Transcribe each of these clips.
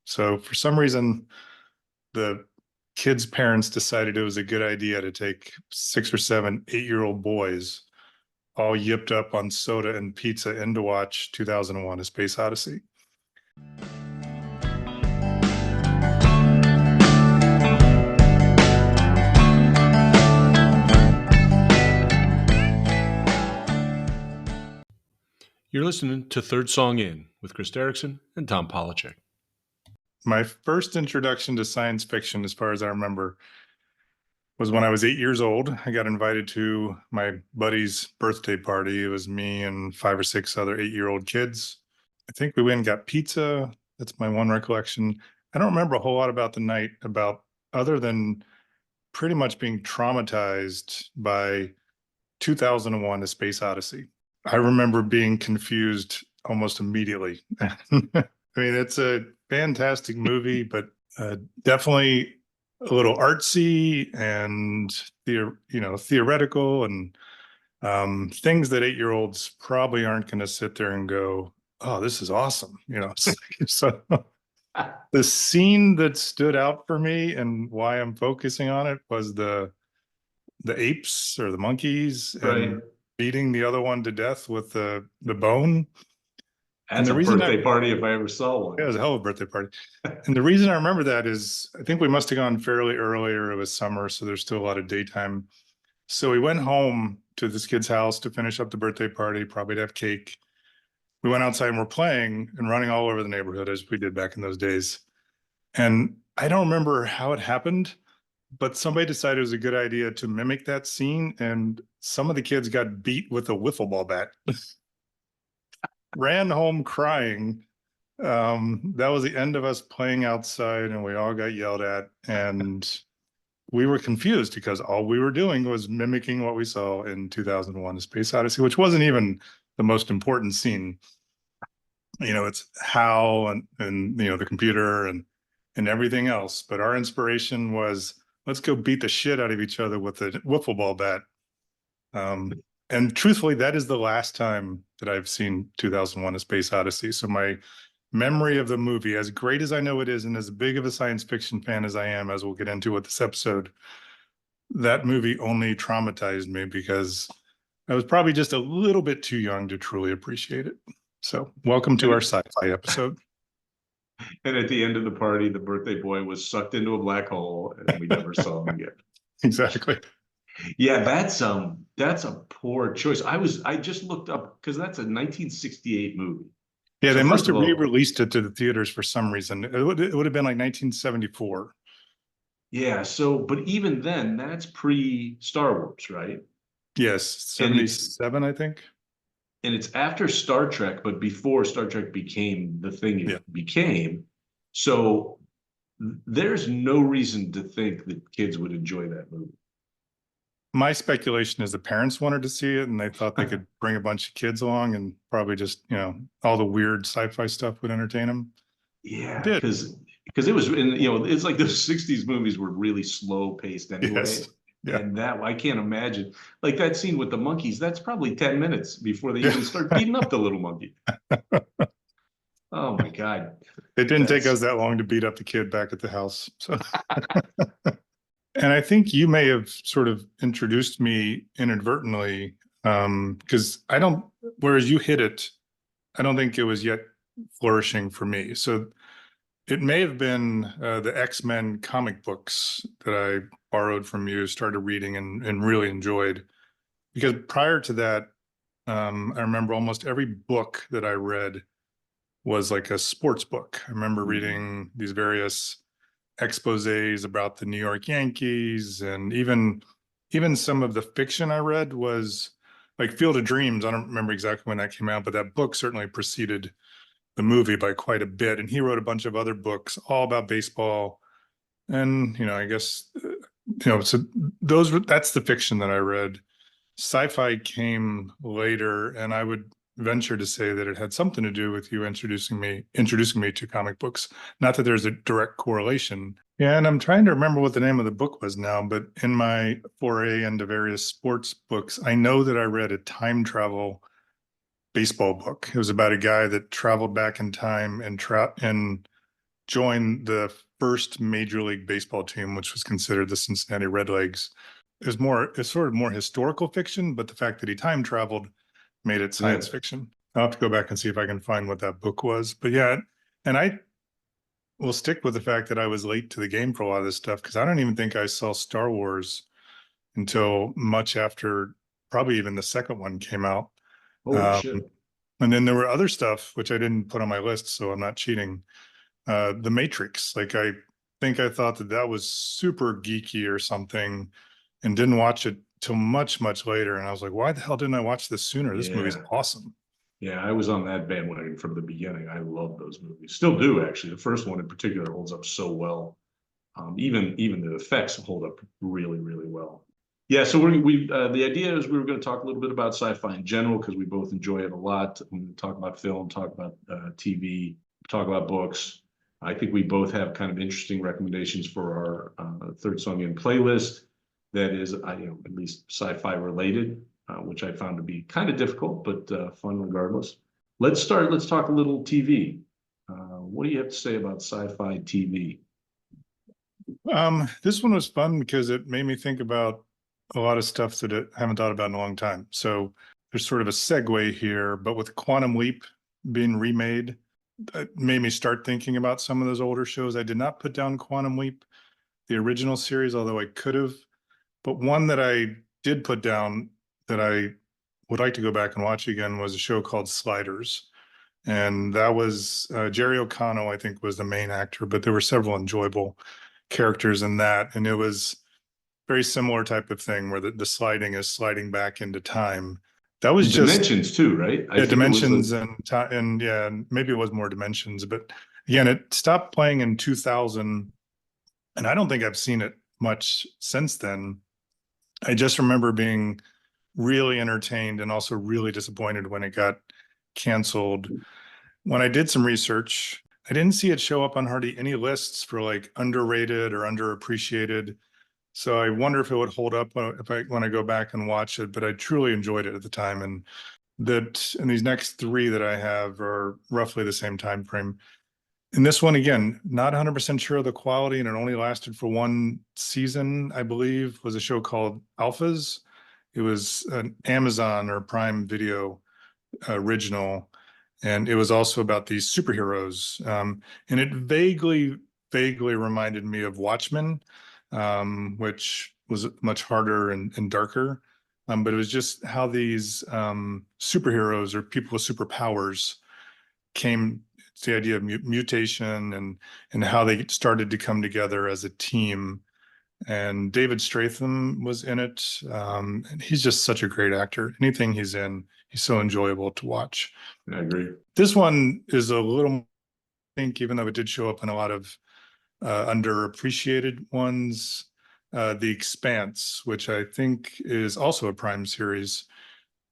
So for some reason, the kids' parents decided it was a good idea to take 6 or 7 8-year-old boys all yipped up on soda and pizza in to watch 2001: A Space Odyssey. You're listening to Third Song In with Chris Derrickson and Tom Polachek. My first introduction to science fiction, as far as I remember, was when I was 8 years old. I got invited to my buddy's birthday party. It was me and 5 or 6 other 8-year-old kids. I think we went and got pizza. That's my one recollection. I don't remember a whole lot about the night, other than pretty much being traumatized by 2001: A Space Odyssey. I remember being confused almost immediately. I mean, it's a fantastic movie, but definitely a little artsy and theoretical, and things that 8-year-olds probably aren't going to sit there and go, "Oh, this is awesome." So the scene that stood out for me and why I'm focusing on it was the apes or the monkeys, Right. and beating the other one to death with the bone. That's a birthday party if I ever saw one. Yeah, it was a hell of a birthday party. And the reason I remember that is I think we must have gone fairly early, or it was summer, so there's still a lot of daytime. So we went home to this kid's house to finish up the birthday party, probably to have cake. We went outside and we're playing and running all over the neighborhood as we did back in those days. And I don't remember how it happened, but somebody decided it was a good idea to mimic that scene, and some of the kids got beat with a wiffle ball bat. Ran home crying. That was the end of us playing outside, and we all got yelled at, and we were confused because all we were doing was mimicking what we saw in 2001: A Space Odyssey, which wasn't even the most important scene. It's how and the computer and everything else. But our inspiration was, let's go beat the shit out of each other with a wiffle ball bat. And truthfully, that is the last time that I've seen 2001: A Space Odyssey. So my memory of the movie, as great as I know it is, and as big of a science fiction fan as I am, as we'll get into with this episode, that movie only traumatized me because I was probably just a little bit too young to truly appreciate it. So welcome to our sci-fi episode. And at the end of the party, the birthday boy was sucked into a black hole and we never saw him again. Exactly. Yeah, that's a poor choice. I just looked up because that's a 1968 movie. Yeah, so they must have re-released it to the theaters for some reason. It would have been like 1974. Yeah, but even then, that's pre-Star Wars, right? Yes, 77, I think. And it's after Star Trek, but before Star Trek became the thing it became. So there's no reason to think that kids would enjoy that movie. My speculation is the parents wanted to see it and they thought they could bring a bunch of kids along, and probably just, all the weird sci-fi stuff would entertain them. Yeah, because it was, it's like those 60s movies were really slow paced anyway. Yes. Yeah. And that, I can't imagine, like that scene with the monkeys, that's probably 10 minutes before they even start beating up the little monkey. Oh my God. It didn't take us that long to beat up the kid back at the house. So. And I think you may have sort of introduced me inadvertently, because whereas you hit it, I don't think it was yet flourishing for me. So it may have been the X-Men comic books that I borrowed from you, started reading and really enjoyed. Because prior to that, I remember almost every book that I read was like a sports book. I remember reading these various exposés about the New York Yankees, and even some of the fiction I read was like Field of Dreams. I don't remember exactly when that came out, but that book certainly preceded the movie by quite a bit. And he wrote a bunch of other books all about baseball. And, I guess, so that's the fiction that I read. Sci-fi came later, and I would venture to say that it had something to do with you introducing me to comic books. Not that there's a direct correlation. Yeah, and I'm trying to remember what the name of the book was now, but in my foray into various sports books, I know that I read a time travel baseball book. It was about a guy that traveled back in time and join the first Major League Baseball team, which was considered the Cincinnati Redlegs. It's sort of more historical fiction, but the fact that he time traveled made it science fiction. I'll have to go back and see if I can find what that book was. But yeah, and I will stick with the fact that I was late to the game for a lot of this stuff, because I don't even think I saw Star Wars until much after probably even the second one came out. Oh, shit. And then there were other stuff which I didn't put on my list, so I'm not cheating. The Matrix, like I think I thought that was super geeky or something, and didn't watch it till much later. And I was like, why the hell didn't I watch this sooner? This movie's awesome. Yeah, I was on that bandwagon from the beginning. I love those movies. Still do, actually. The first one in particular holds up so well. Even the effects hold up really, really well. Yeah, so the idea is we were going to talk a little bit about sci-fi in general, because we both enjoy it a lot. We're going to talk about film, talk about TV, talk about books. I think we both have kind of interesting recommendations for our third song in playlist that is, at least sci-fi related, which I found to be kind of difficult, but fun regardless. Let's talk a little TV. What do you have to say about sci-fi TV? This one was fun because it made me think about a lot of stuff that I haven't thought about in a long time. So there's sort of a segue here, but with Quantum Leap being remade, it made me start thinking about some of those older shows. I did not put down Quantum Leap, the original series, although I could have. But one that I did put down that I would like to go back and watch again was a show called Sliders. And that was Jerry O'Connell, I think, was the main actor, but there were several enjoyable characters in that. And it was very similar type of thing where the sliding is sliding back into time. That was Dimensions too, right? Yeah, Dimensions and yeah, maybe it was more Dimensions, but again, it stopped playing in 2000, and I don't think I've seen it much since then. I just remember being really entertained and also really disappointed when it got canceled. When I did some research, I didn't see it show up on hardly any lists for like underrated or underappreciated. So I wonder if it would hold up when I go back and watch it, but I truly enjoyed it at the time. And these next three that I have are roughly the same time frame. And this one, again, not 100% sure of the quality, and it only lasted for one season, I believe, was a show called Alphas. It was an Amazon or Prime Video original, and it was also about these superheroes. And it vaguely reminded me of Watchmen, which was much harder and darker. But it was just how these superheroes or people with superpowers came. It's the idea of mutation and how they started to come together as a team. And David Stratham was in it. And he's just such a great actor. Anything he's in, he's so enjoyable to watch. I agree. This one is a little, I think, even though it did show up in a lot of underappreciated ones, The Expanse, which I think is also a Prime series.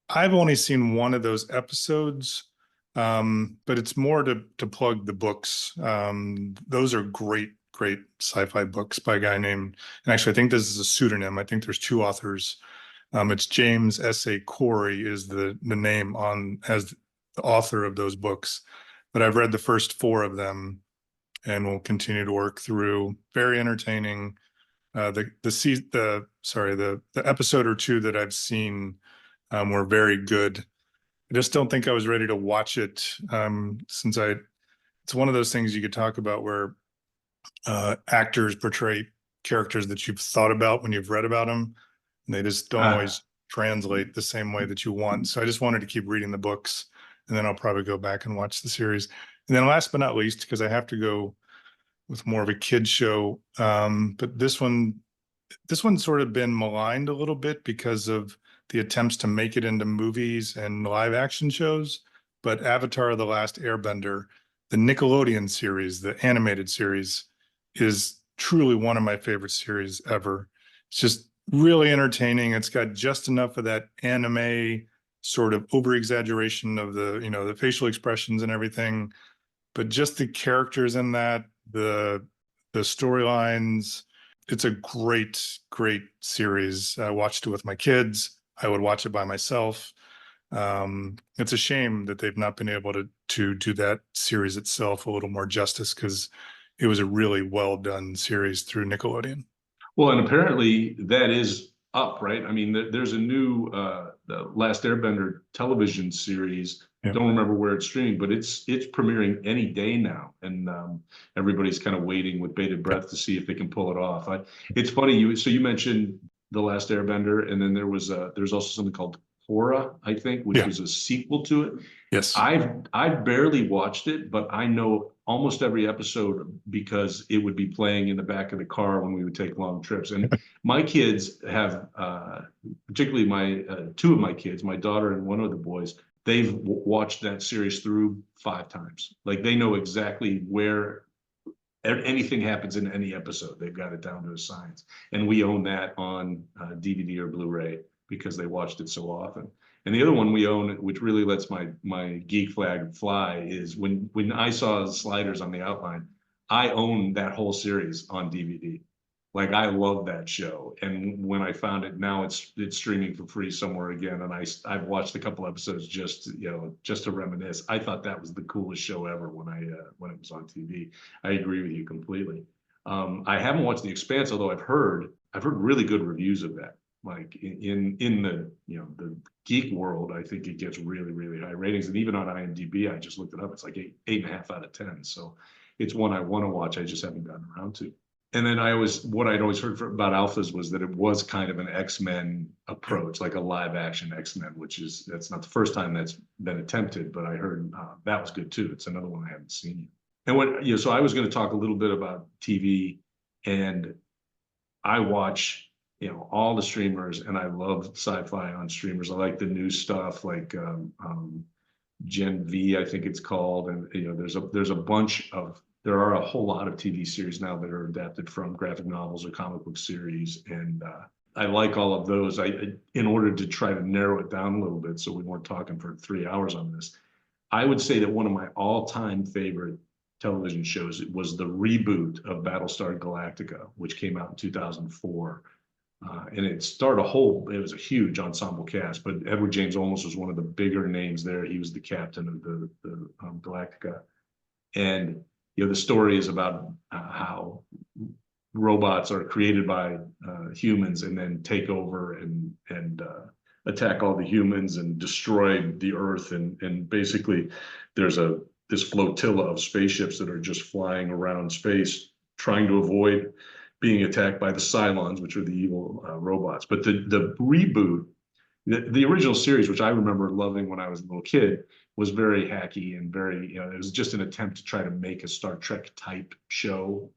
I've only seen one of those episodes, but it's more to plug the books. Those are great sci-fi books by a guy named, and actually I think this is a pseudonym. I think there's two authors. It's James S.A. Corey is the name as the author of those books. But I've read the first four of them and will continue to work through. Very entertaining. The episode or two that I've seen were very good. I just don't think I was ready to watch it since it's one of those things you could talk about where actors portray characters that you've thought about when you've read about them, and they just don't always translate the same way that you want. So I just wanted to keep reading the books, and then I'll probably go back and watch the series. And then last but not least, because I have to go with more of a kid show, but this one's sort of been maligned a little bit because of the attempts to make it into movies and live action shows. But Avatar: The Last Airbender, the Nickelodeon series, the animated series, is truly one of my favorite series ever. It's just really entertaining. It's got just enough of that anime sort of over exaggeration of the facial expressions and everything, but just the characters in that, the storylines. It's a great series. I watched it with my kids. I would watch it by myself. It's a shame that they've not been able to do that series itself a little more justice, because it was a really well done series through Nickelodeon. Well, and apparently that is up, right? I mean, there's a new the Last Airbender television series. Yeah. Don't remember where it's streaming, but it's premiering any day now, and everybody's kind of waiting with bated breath to see if they can pull it off. It's funny you mentioned The Last Airbender, and then there's also something called Korra, I think, which was a sequel to it. Yes. I've barely watched it, but I know almost every episode because it would be playing in the back of the car when we would take long trips. And my kids have, particularly my two of my kids, my daughter and one of the boys, they've watched that series through 5 times. Like they know exactly where anything happens in any episode. They've got it down to a science. And we own that on DVD or Blu-ray because they watched it so often. And the other one we own, which really lets my geek flag fly, is when I saw Sliders on the outline, I own that whole series on DVD. Like I love that show, and when I found it, now it's streaming for free somewhere again, and I've watched a couple episodes just to reminisce. I thought that was the coolest show ever when it was on TV. I agree with you completely. I haven't watched The Expanse, although I've heard really good reviews of that. Like in the the geek world, I think it gets really, really high ratings. And even on IMDb, I just looked it up, it's like 8.5 out of 10. So it's one I want to watch. I just haven't gotten around to. And then what I'd always heard about Alphas was that it was kind of an X-Men approach, like a live action X-Men, that's not the first time that's been attempted, but I heard that was good too. It's another one I haven't seen yet. And so I was going to talk a little bit about TV, and I watch all the streamers, and I love sci-fi on streamers. I like the new stuff, like Gen V, I think it's called, and there are a whole lot of TV series now that are adapted from graphic novels or comic book series, and I like all of those. In order to try to narrow it down a little bit, so we weren't talking for 3 hours on this, I would say that one of my all-time favorite television shows was the reboot of Battlestar Galactica, which came out in 2004. And it was a huge ensemble cast, but Edward James Olmos was one of the bigger names there. He was the captain of the Galactica. And the story is about how robots are created by humans and then take over and attack all the humans and destroy the Earth. And basically there's this flotilla of spaceships that are just flying around space trying to avoid being attacked by the Cylons, which are the evil robots. But the reboot, the original series, which I remember loving when I was a little kid, was very hacky and very, it was just an attempt to try to make a Star Trek type show.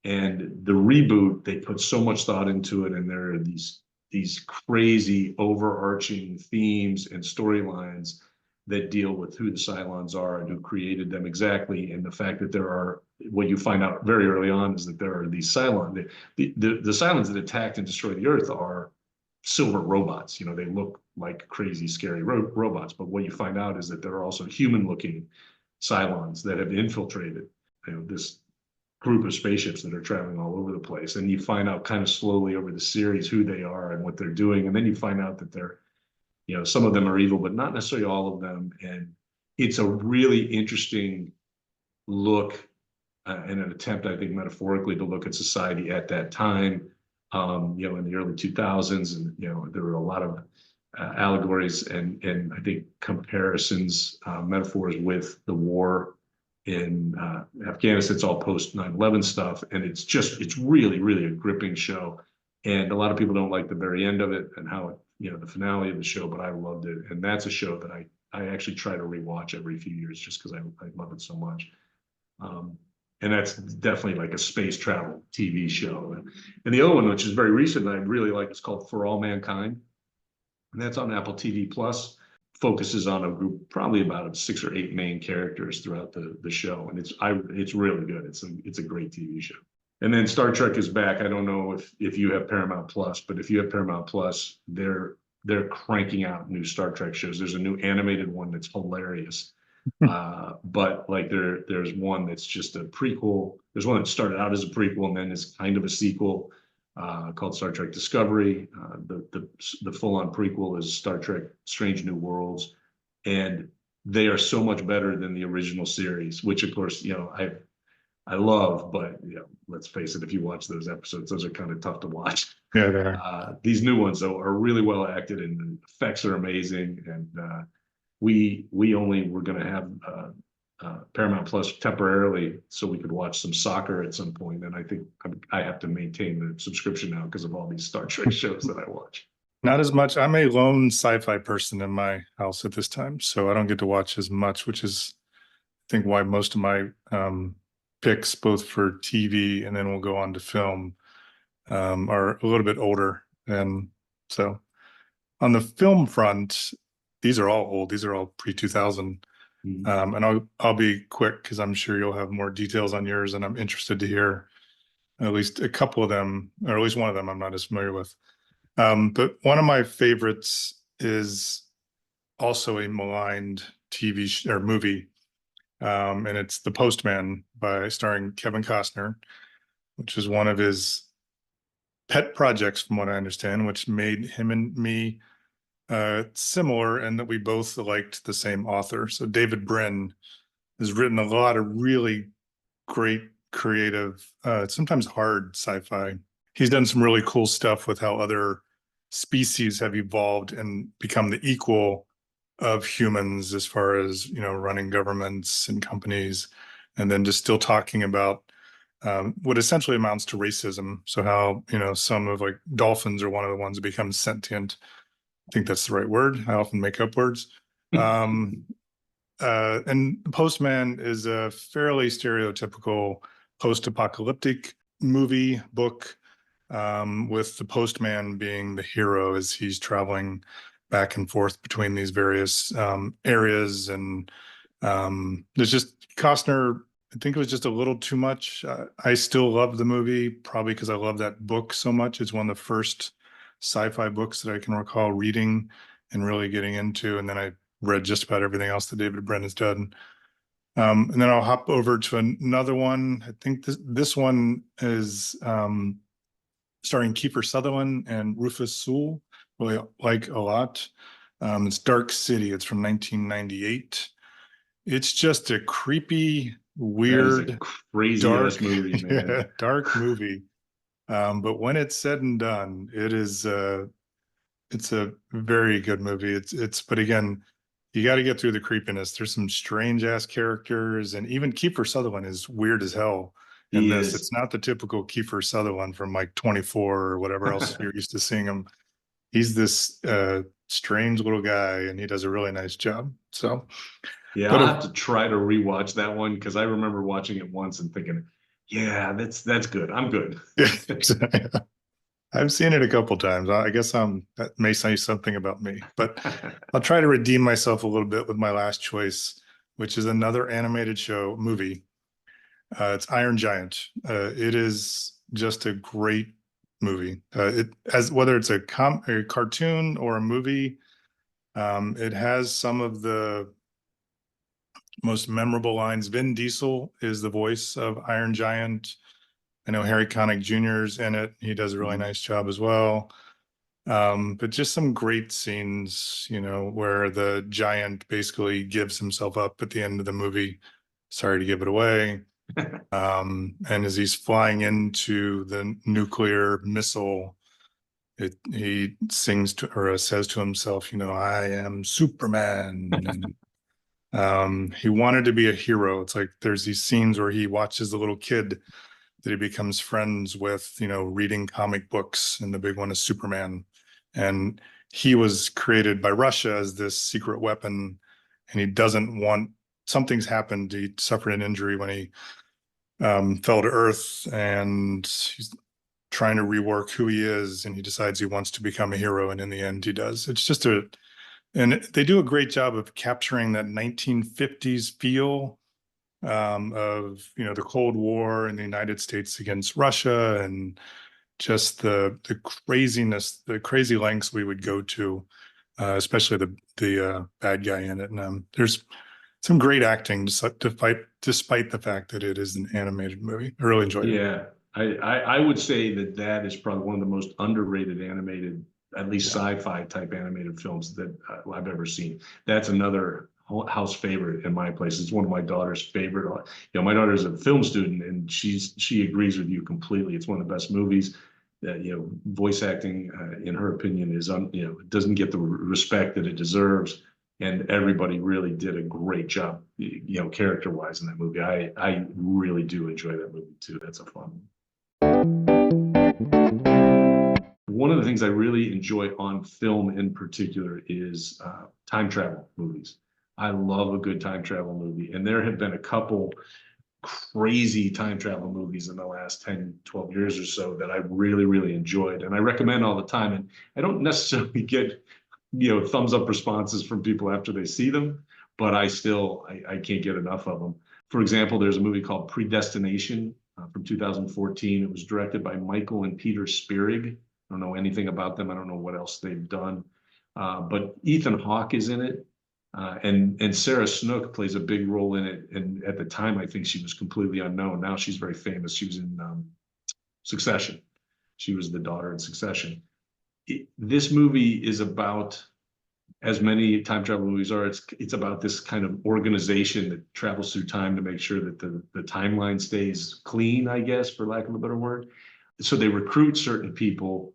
And the reboot, they put so much thought into it, and there are these crazy overarching themes and storylines that deal with who the Cylons are and who created them exactly, and the fact that what you find out very early on is that there are these Cylons. The Cylons that attacked and destroyed the Earth are silver robots. They look like crazy, scary robots, but what you find out is that there are also human-looking Cylons that have infiltrated this group of spaceships that are traveling all over the place. And you find out kind of slowly over the series who they are and what they're doing, and then you find out that they're some of them are evil, but not necessarily all of them. And it's a really interesting look and an attempt, I think, metaphorically to look at society at that time, in the early 2000s. And, there were a lot of allegories and I think comparisons, metaphors with the war in Afghanistan. It's all post 9/11 stuff. And it's really, really a gripping show. And a lot of people don't like the very end of it and how it, the finale of the show, but I loved it. And that's a show that I actually try to rewatch every few years just because I love it so much. And that's definitely like a space travel TV show. And the other one, which is very recent, I really like, is called For All Mankind. And that's on Apple TV Plus. Focuses on a group, probably about 6 or 8 main characters throughout the show. And it's really good. It's a great TV show. And then Star Trek is back. I don't know if you have Paramount Plus, but if you have Paramount Plus, they're cranking out new Star Trek shows. There's a new animated one that's hilarious. But like there's one that's just a prequel. There's one that started out as a prequel and then is kind of a sequel called Star Trek Discovery. The full-on prequel is Star Trek Strange New Worlds. And they are so much better than the original series, which of course, I love, but let's face it, if you watch those episodes, those are kind of tough to watch. Yeah, they are. These new ones though are really well acted and the effects are amazing. And we only were going to have Paramount Plus temporarily so we could watch some soccer at some point. And I think I have to maintain the subscription now because of all these Star Trek shows that I watch. Not as much. I'm a lone sci-fi person in my house at this time, so I don't get to watch as much, which is, I think, why most of my picks, both for TV and then we'll go on to film, are a little bit older. And so on the film front, these are all old. These are all pre-2000. And I'll be quick because I'm sure you'll have more details on yours, and I'm interested to hear at least a couple of them, or at least one of them I'm not as familiar with. But one of my favorites is also a maligned TV or movie, and it's The Postman starring Kevin Costner, which is one of his pet projects, from what I understand, which made him and me similar in that we both liked the same author. So David Brin has written a lot of really great, creative, sometimes hard sci-fi. He's done some really cool stuff with how other species have evolved and become the equal of humans as far as, running governments and companies, and then just still talking about what essentially amounts to racism. So how, some of like dolphins are one of the ones that become sentient. I think that's the right word. I often make up words. And The Postman is a fairly stereotypical post-apocalyptic movie book, with the postman being the hero as he's traveling back and forth between these various areas. And there's just Costner, I think it was just a little too much. I still love the movie, probably because I love that book so much. It's one of the first sci-fi books that I can recall reading and really getting into. And then I read just about everything else that David Brin has done. And then I'll hop over to another one. I think this one is starring Kiefer Sutherland and Rufus Sewell, really like a lot. It's Dark City. It's from 1998. It's just a creepy, weird, crazy dark ass movie, man. Yeah, dark movie. But when it's said and done, it's a very good movie. But again, you got to get through the creepiness. There's some strange ass characters, and even Kiefer Sutherland is weird as hell in this. It's not the typical Kiefer Sutherland from like 24 or whatever else you're used to seeing him. He's this strange little guy, and he does a really nice job. So yeah, I'll have to try to rewatch that one because I remember watching it once and thinking, yeah, that's good. I'm good. Yeah, I've seen it a couple times. I guess that may say something about me, but I'll try to redeem myself a little bit with my last choice, which is another animated movie. It's Iron Giant. It is just a great movie. Whether it's a cartoon or a movie, it has some of the most memorable lines. Vin Diesel is the voice of Iron Giant. I know Harry Connick Jr. is in it. He does a really nice job as well. But just some great scenes, where the giant basically gives himself up at the end of the movie. Sorry to give it away. And as he's flying into the nuclear missile, he sings or says to himself, I am Superman. And he wanted to be a hero. It's like there's these scenes where he watches the little kid that he becomes friends with, reading comic books, and the big one is Superman. And he was created by Russia as this secret weapon, and he doesn't want, something's happened. He suffered an injury when he fell to Earth, and he's trying to rework who he is, and he decides he wants to become a hero, and in the end he does. It's just and they do a great job of capturing that 1950s feel of the Cold War in the United States against Russia, and just the craziness, the crazy lengths we would go to, especially the bad guy in it. And there's some great acting despite the fact that it is an animated movie. I really enjoyed it. Yeah, I would say that is probably one of the most underrated animated, at least sci-fi type animated films that I've ever seen. That's another house favorite in my place. It's one of my daughter's favorite. My daughter's a film student, and she agrees with you completely. It's one of the best movies. That voice acting, in her opinion, is doesn't get the respect that it deserves, and everybody really did a great job, character-wise in that movie. I really do enjoy that movie too. That's a fun one. One of the things I really enjoy on film in particular is time travel movies. I love a good time travel movie, and there have been a couple crazy time travel movies in the last 10, 12 years or so that I really, really enjoyed, and I recommend all the time. And I don't necessarily get, thumbs up responses from people after they see them, but I can't get enough of them. For example, there's a movie called Predestination from 2014. It was directed by Michael and Peter Spierig. I don't know anything about them. I don't know what else they've done, but Ethan Hawke is in it. And Sarah Snook plays a big role in it. And at the time, I think she was completely unknown. Now she's very famous. She was in Succession. She was the daughter in Succession. This movie is about, as many time travel movies are, it's about this kind of organization that travels through time to make sure that the timeline stays clean, I guess, for lack of a better word. So they recruit certain people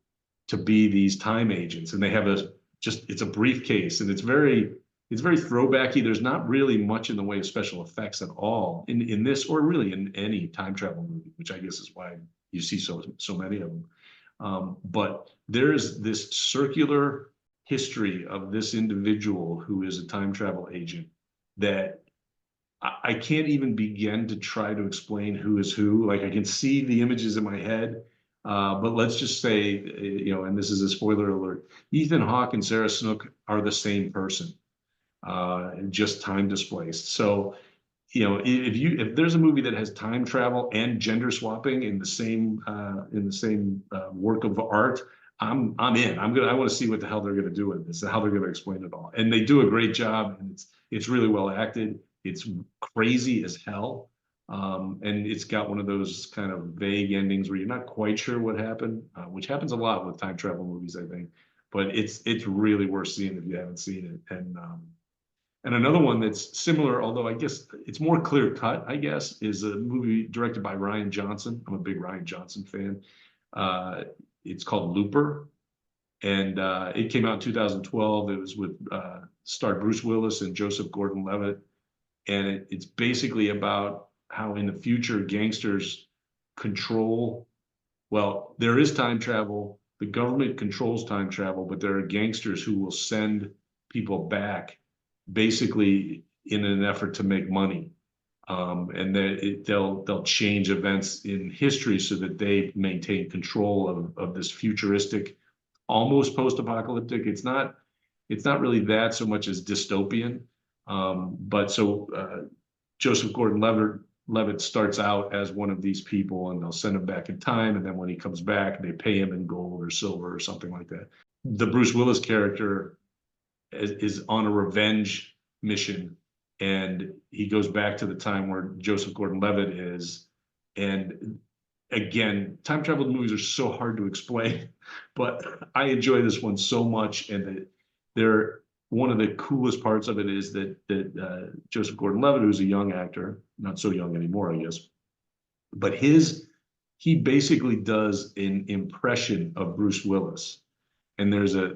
to be these time agents, and they have it's a briefcase, and it's very throwbacky. There's not really much in the way of special effects at all in this, or really in any time travel movie, which I guess is why you see so many of them. But there's this circular history of this individual who is a time travel agent that I can't even begin to try to explain who is who. Like, I can see the images in my head, but let's just say, and this is a spoiler alert, Ethan Hawke and Sarah Snook are the same person. Just time displaced. So, if there's a movie that has time travel and gender swapping in the same work of art, I'm in. I want to see what the hell they're going to do with this, how they're going to explain it all. And they do a great job, and it's really well acted. It's crazy as hell, and it's got one of those kind of vague endings where you're not quite sure what happened, which happens a lot with time travel movies, I think. But it's really worth seeing if you haven't seen it. And another one that's similar, although I guess it's more clear cut, I guess, is a movie directed by Rian Johnson. I'm a big Rian Johnson fan. It's called Looper, and it came out in 2012. It was with starred Bruce Willis and Joseph Gordon-Levitt, and it's basically about how in the future gangsters control. Well, there is time travel. The government controls time travel, but there are gangsters who will send people back, basically in an effort to make money, and they'll change events in history so that they maintain control of this futuristic, almost post-apocalyptic. It's not really that so much as dystopian, but so Joseph Gordon-Levitt starts out as one of these people, and they'll send him back in time, and then when he comes back, they pay him in gold or silver or something like that. The Bruce Willis character is on a revenge mission, and he goes back to the time where Joseph Gordon-Levitt is. And again, time travel movies are so hard to explain, but I enjoy this one so much. And one of the coolest parts of it is that Joseph Gordon-Levitt, who's a young actor, not so young anymore, I guess, but he basically does an impression of Bruce Willis. And there's a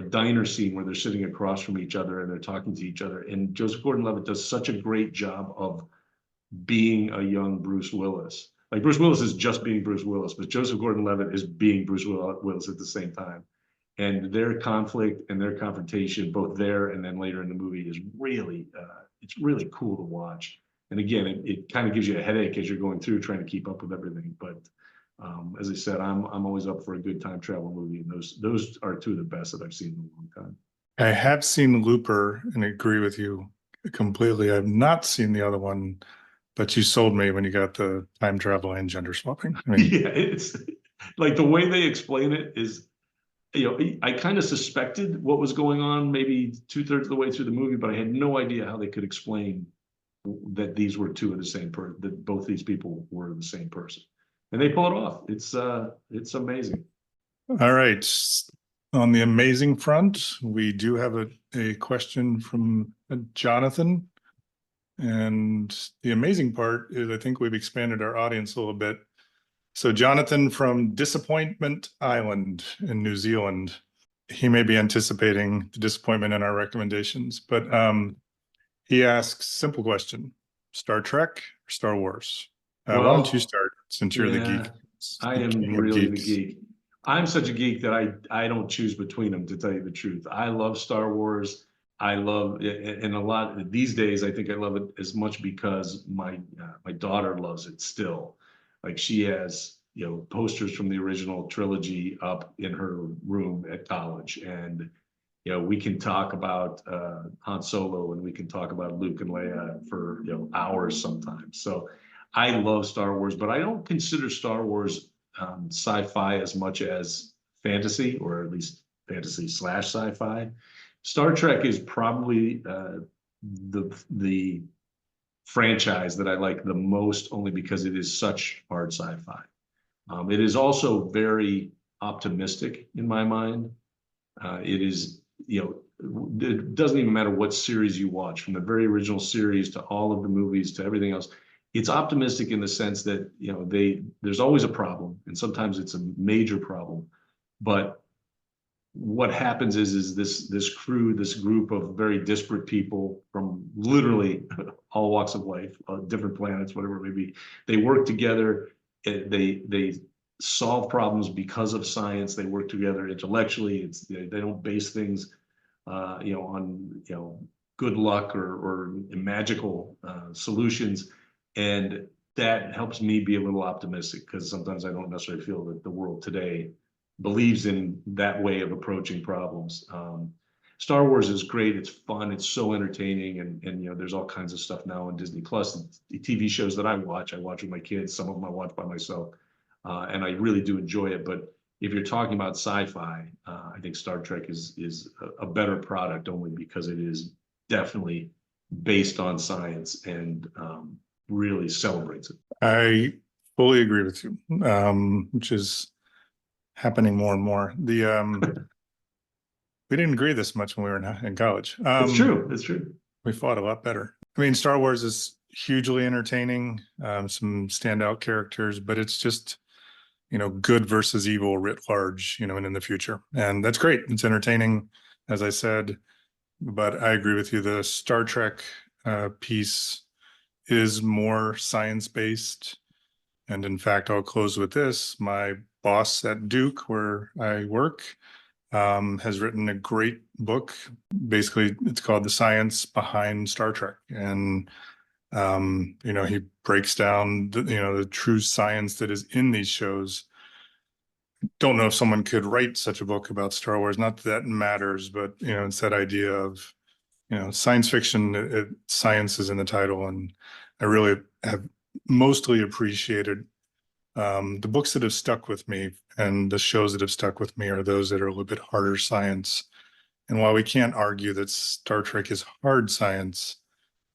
diner scene where they're sitting across from each other and they're talking to each other. And Joseph Gordon-Levitt does such a great job of being a young Bruce Willis. Like, Bruce Willis is just being Bruce Willis, but Joseph Gordon-Levitt is being Bruce Willis at the same time. And their conflict and their confrontation, both there and then later in the movie, is really, it's really cool to watch. And again, it kind of gives you a headache as you're going through trying to keep up with everything. But as I said, I'm always up for a good time travel movie, and those are two of the best that I've seen in a long time. I have seen Looper and agree with you completely. I've not seen the other one, but you sold me when you got the time travel and gender swapping. I mean, yeah, it's like the way they explain it is, I kind of suspected what was going on maybe 2/3 of the way through the movie, but I had no idea how they could explain that these were two of the same person, that both these people were the same person. And they pull it off. It's amazing. All right. On the amazing front, we do have a question from Jonathan. And the amazing part is I think we've expanded our audience a little bit. So Jonathan from Disappointment Island in New Zealand, he may be anticipating the disappointment in our recommendations, but he asks, simple question, Star Trek or Star Wars? Why don't you start since you're the geek? I am King of really the geeks. geek. I'm such a geek that I don't choose between them, to tell you the truth. I love Star Wars. I love it, and a lot these days. I think I love it as much because my daughter loves it still. Like she has, you know, posters from the original trilogy up in her room at college, and you know, we can talk about Han Solo and we can talk about Luke and Leia for, you know, hours sometimes. So I love Star Wars, but I don't consider Star Wars sci-fi as much as fantasy, or at least fantasy slash sci-fi. Star Trek is probably the franchise that I like the most, only because it is such hard sci-fi. It is also very optimistic in my mind. It is, you know, it doesn't even matter what series you watch, from the very original series to all of the movies to everything else. It's optimistic in the sense that, you know, there's always a problem, and sometimes it's a major problem. But what happens is this crew, this group of very disparate people from literally all walks of life, different planets, whatever it may be, they work together. They solve problems because of science. They work together intellectually. They don't base things, you know, on, you know, good luck or magical solutions. And that helps me be a little optimistic, because sometimes I don't necessarily feel that the world today believes in that way of approaching problems. Star Wars is great. It's fun. It's so entertaining. And you know, there's all kinds of stuff now on Disney Plus. The TV shows that I watch with my kids. Some of them I watch by myself. And I really do enjoy it. But if you're talking about sci-fi, I think Star Trek is a better product, only because it is definitely based on science and really celebrates it. I fully agree with you, which is happening more and more. We didn't agree this much when we were in college. It's true. It's true. We fought a lot better. I mean, Star Wars is hugely entertaining, some standout characters, but it's just, you know, good versus evil writ large, you know, and in the future. And that's great. It's entertaining, as I said, but I agree with you. The Star Trek piece is more science-based. And in fact, I'll close with this. My boss at Duke, where I work, has written a great book. Basically, it's called The Science Behind Star Trek. And, you know, he breaks down, you know, the true science that is in these shows. Don't know if someone could write such a book about Star Wars. Not that that matters, but, you know, it's that idea of, you know, science fiction, science is in the title. And I really have mostly appreciated the books that have stuck with me, and the shows that have stuck with me are those that are a little bit harder science. And while we can't argue that Star Trek is hard science,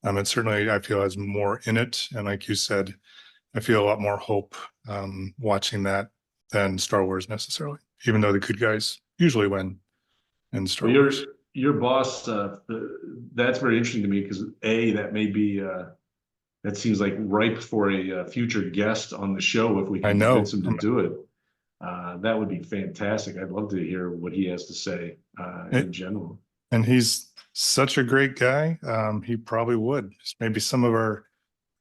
it certainly, I feel, has more in it. And like you said, I feel a lot more hope watching that than Star Wars necessarily, even though the good guys usually win in Star Wars. Your boss, that's very interesting to me, because that may be that seems like ripe for a future guest on the show if we can convince him to do it. That would be fantastic. I'd love to hear what he has to say in general. And he's such a great guy. He probably would. Just maybe some of our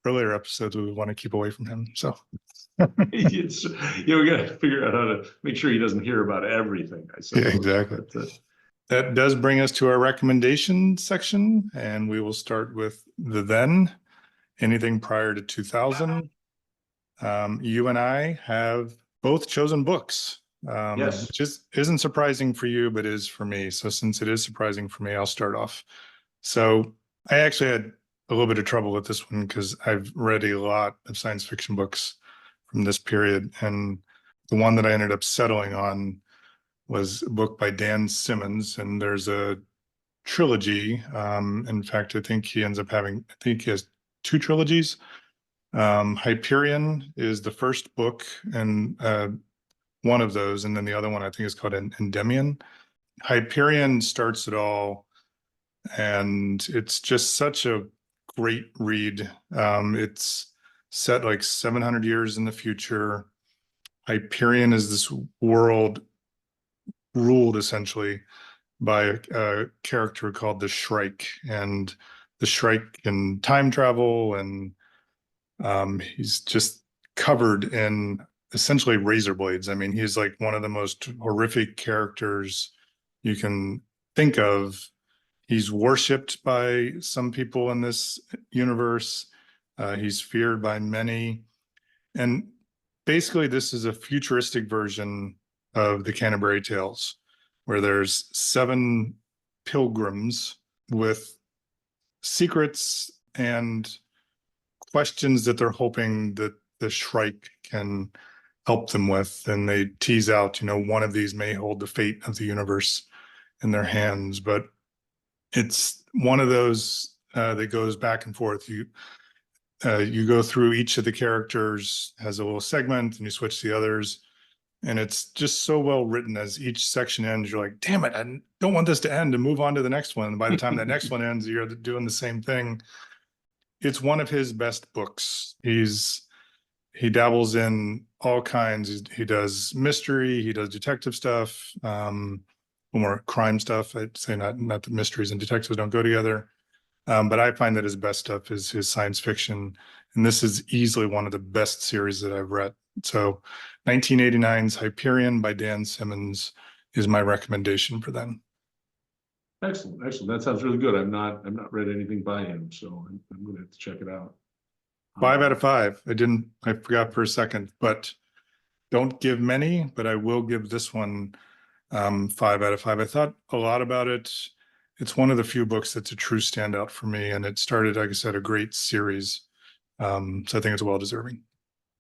earlier episodes we want to keep away from him. So It's, you know, we got to figure out how to make sure he doesn't hear about everything, I suppose. Yeah, exactly. That does bring us to our recommendation section, and we will start with the then. Anything prior to 2000. You and I have both chosen books, Yes. which isn't surprising for you, but is for me. So since it is surprising for me, I'll start off. So I actually had a little bit of trouble with this one because I've read a lot of science fiction books from this period. And the one that I ended up settling on was a book by Dan Simmons. And there's a trilogy. In fact, I think he has 2 trilogies. Hyperion is the first book, and one of those, and then the other one I think is called Endymion. Hyperion starts it all, and it's just such a great read. It's set like 700 years in the future. Hyperion is this world ruled essentially by a character called the Shrike, and the Shrike can time travel, and he's just covered in essentially razor blades. I mean, he's like one of the most horrific characters you can think of. He's worshipped by some people in this universe. He's feared by many. And basically, this is a futuristic version of the Canterbury Tales, where there's 7 pilgrims with secrets and questions that they're hoping that the Shrike can help them with. And they tease out, one of these may hold the fate of the universe in their hands. But it's one of those that goes back and forth. You go through each of the characters, has a little segment, and you switch to the others. And it's just so well written. As each section ends, you're like, damn it, I don't want this to end, and move on to the next one. And by the time that next one ends, you're doing the same thing. It's one of his best books. He dabbles in all kinds. He does mystery, he does detective stuff, more crime stuff. I'd say not that mysteries and detectives don't go together. But I find that his best stuff is his science fiction. And this is easily one of the best series that I've read. So 1989's Hyperion by Dan Simmons is my recommendation for them. Excellent, excellent. That sounds really good. I've not read anything by him, so I'm going to have to check it out. 5 out of 5. I forgot for a second, but don't give many, but I will give this one 5 out of 5. I thought a lot about it. It's one of the few books that's a true standout for me, and it started, like I said, a great series. So I think it's well deserving.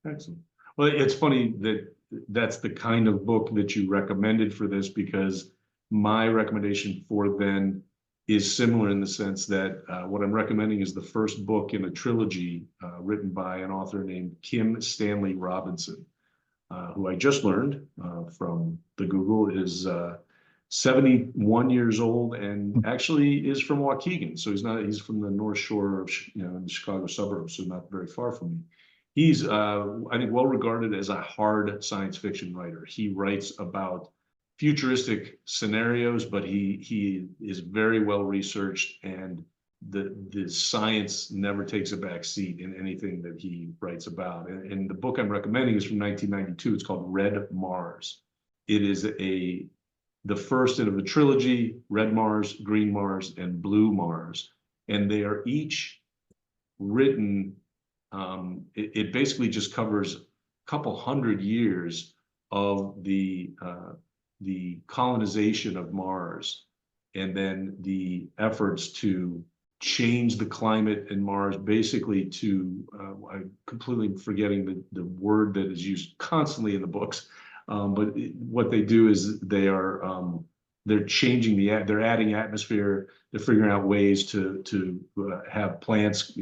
Excellent. Well, it's funny that that's the kind of book that you recommended for this, because my recommendation for then is similar in the sense that what I'm recommending is the first book in a trilogy written by an author named Kim Stanley Robinson, who I just learned from the Google is 71 years old and actually is from Waukegan. So he's from the North Shore of, in the Chicago suburbs, so not very far from me. He's, I think, well regarded as a hard science fiction writer. He writes about futuristic scenarios, but he is very well researched, and the science never takes a back seat in anything that he writes about. And the book I'm recommending is from 1992. It's called Red Mars. It is the first of the trilogy: Red Mars, Green Mars, and Blue Mars. And they are each written, it basically just covers a couple hundred years of the colonization of Mars, and then the efforts to change the climate in Mars, basically to, I'm completely forgetting the word that is used constantly in the books, but what they do is they're changing they're adding atmosphere, they're figuring out ways to have plants,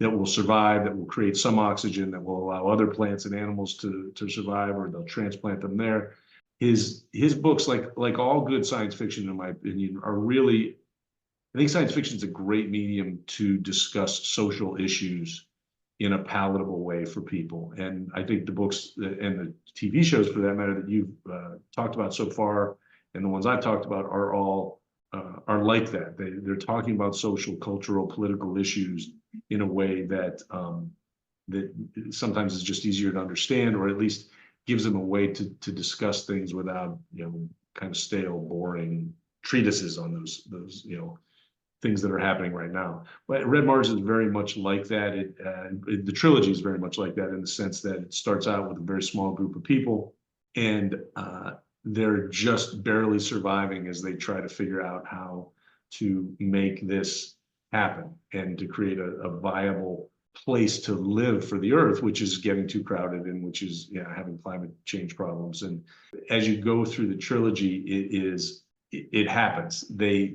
that will survive, that will create some oxygen, that will allow other plants and animals to survive, or they'll transplant them there. His books, like all good science fiction, in my opinion, are really, I think science fiction is a great medium to discuss social issues in a palatable way for people. And I think the books and the TV shows, for that matter, that you've talked about so far, and the ones I've talked about, are all are like that. They're talking about social, cultural, political issues in a way that that sometimes is just easier to understand, or at least gives them a way to discuss things without, kind of stale, boring treatises on those things that are happening right now. But Red Mars is very much like that. The trilogy is very much like that, in the sense that it starts out with a very small group of people, and they're just barely surviving as they try to figure out how to make this happen and to create a viable place to live for the Earth, which is getting too crowded, and which is having climate change problems. And as you go through the trilogy, it happens. They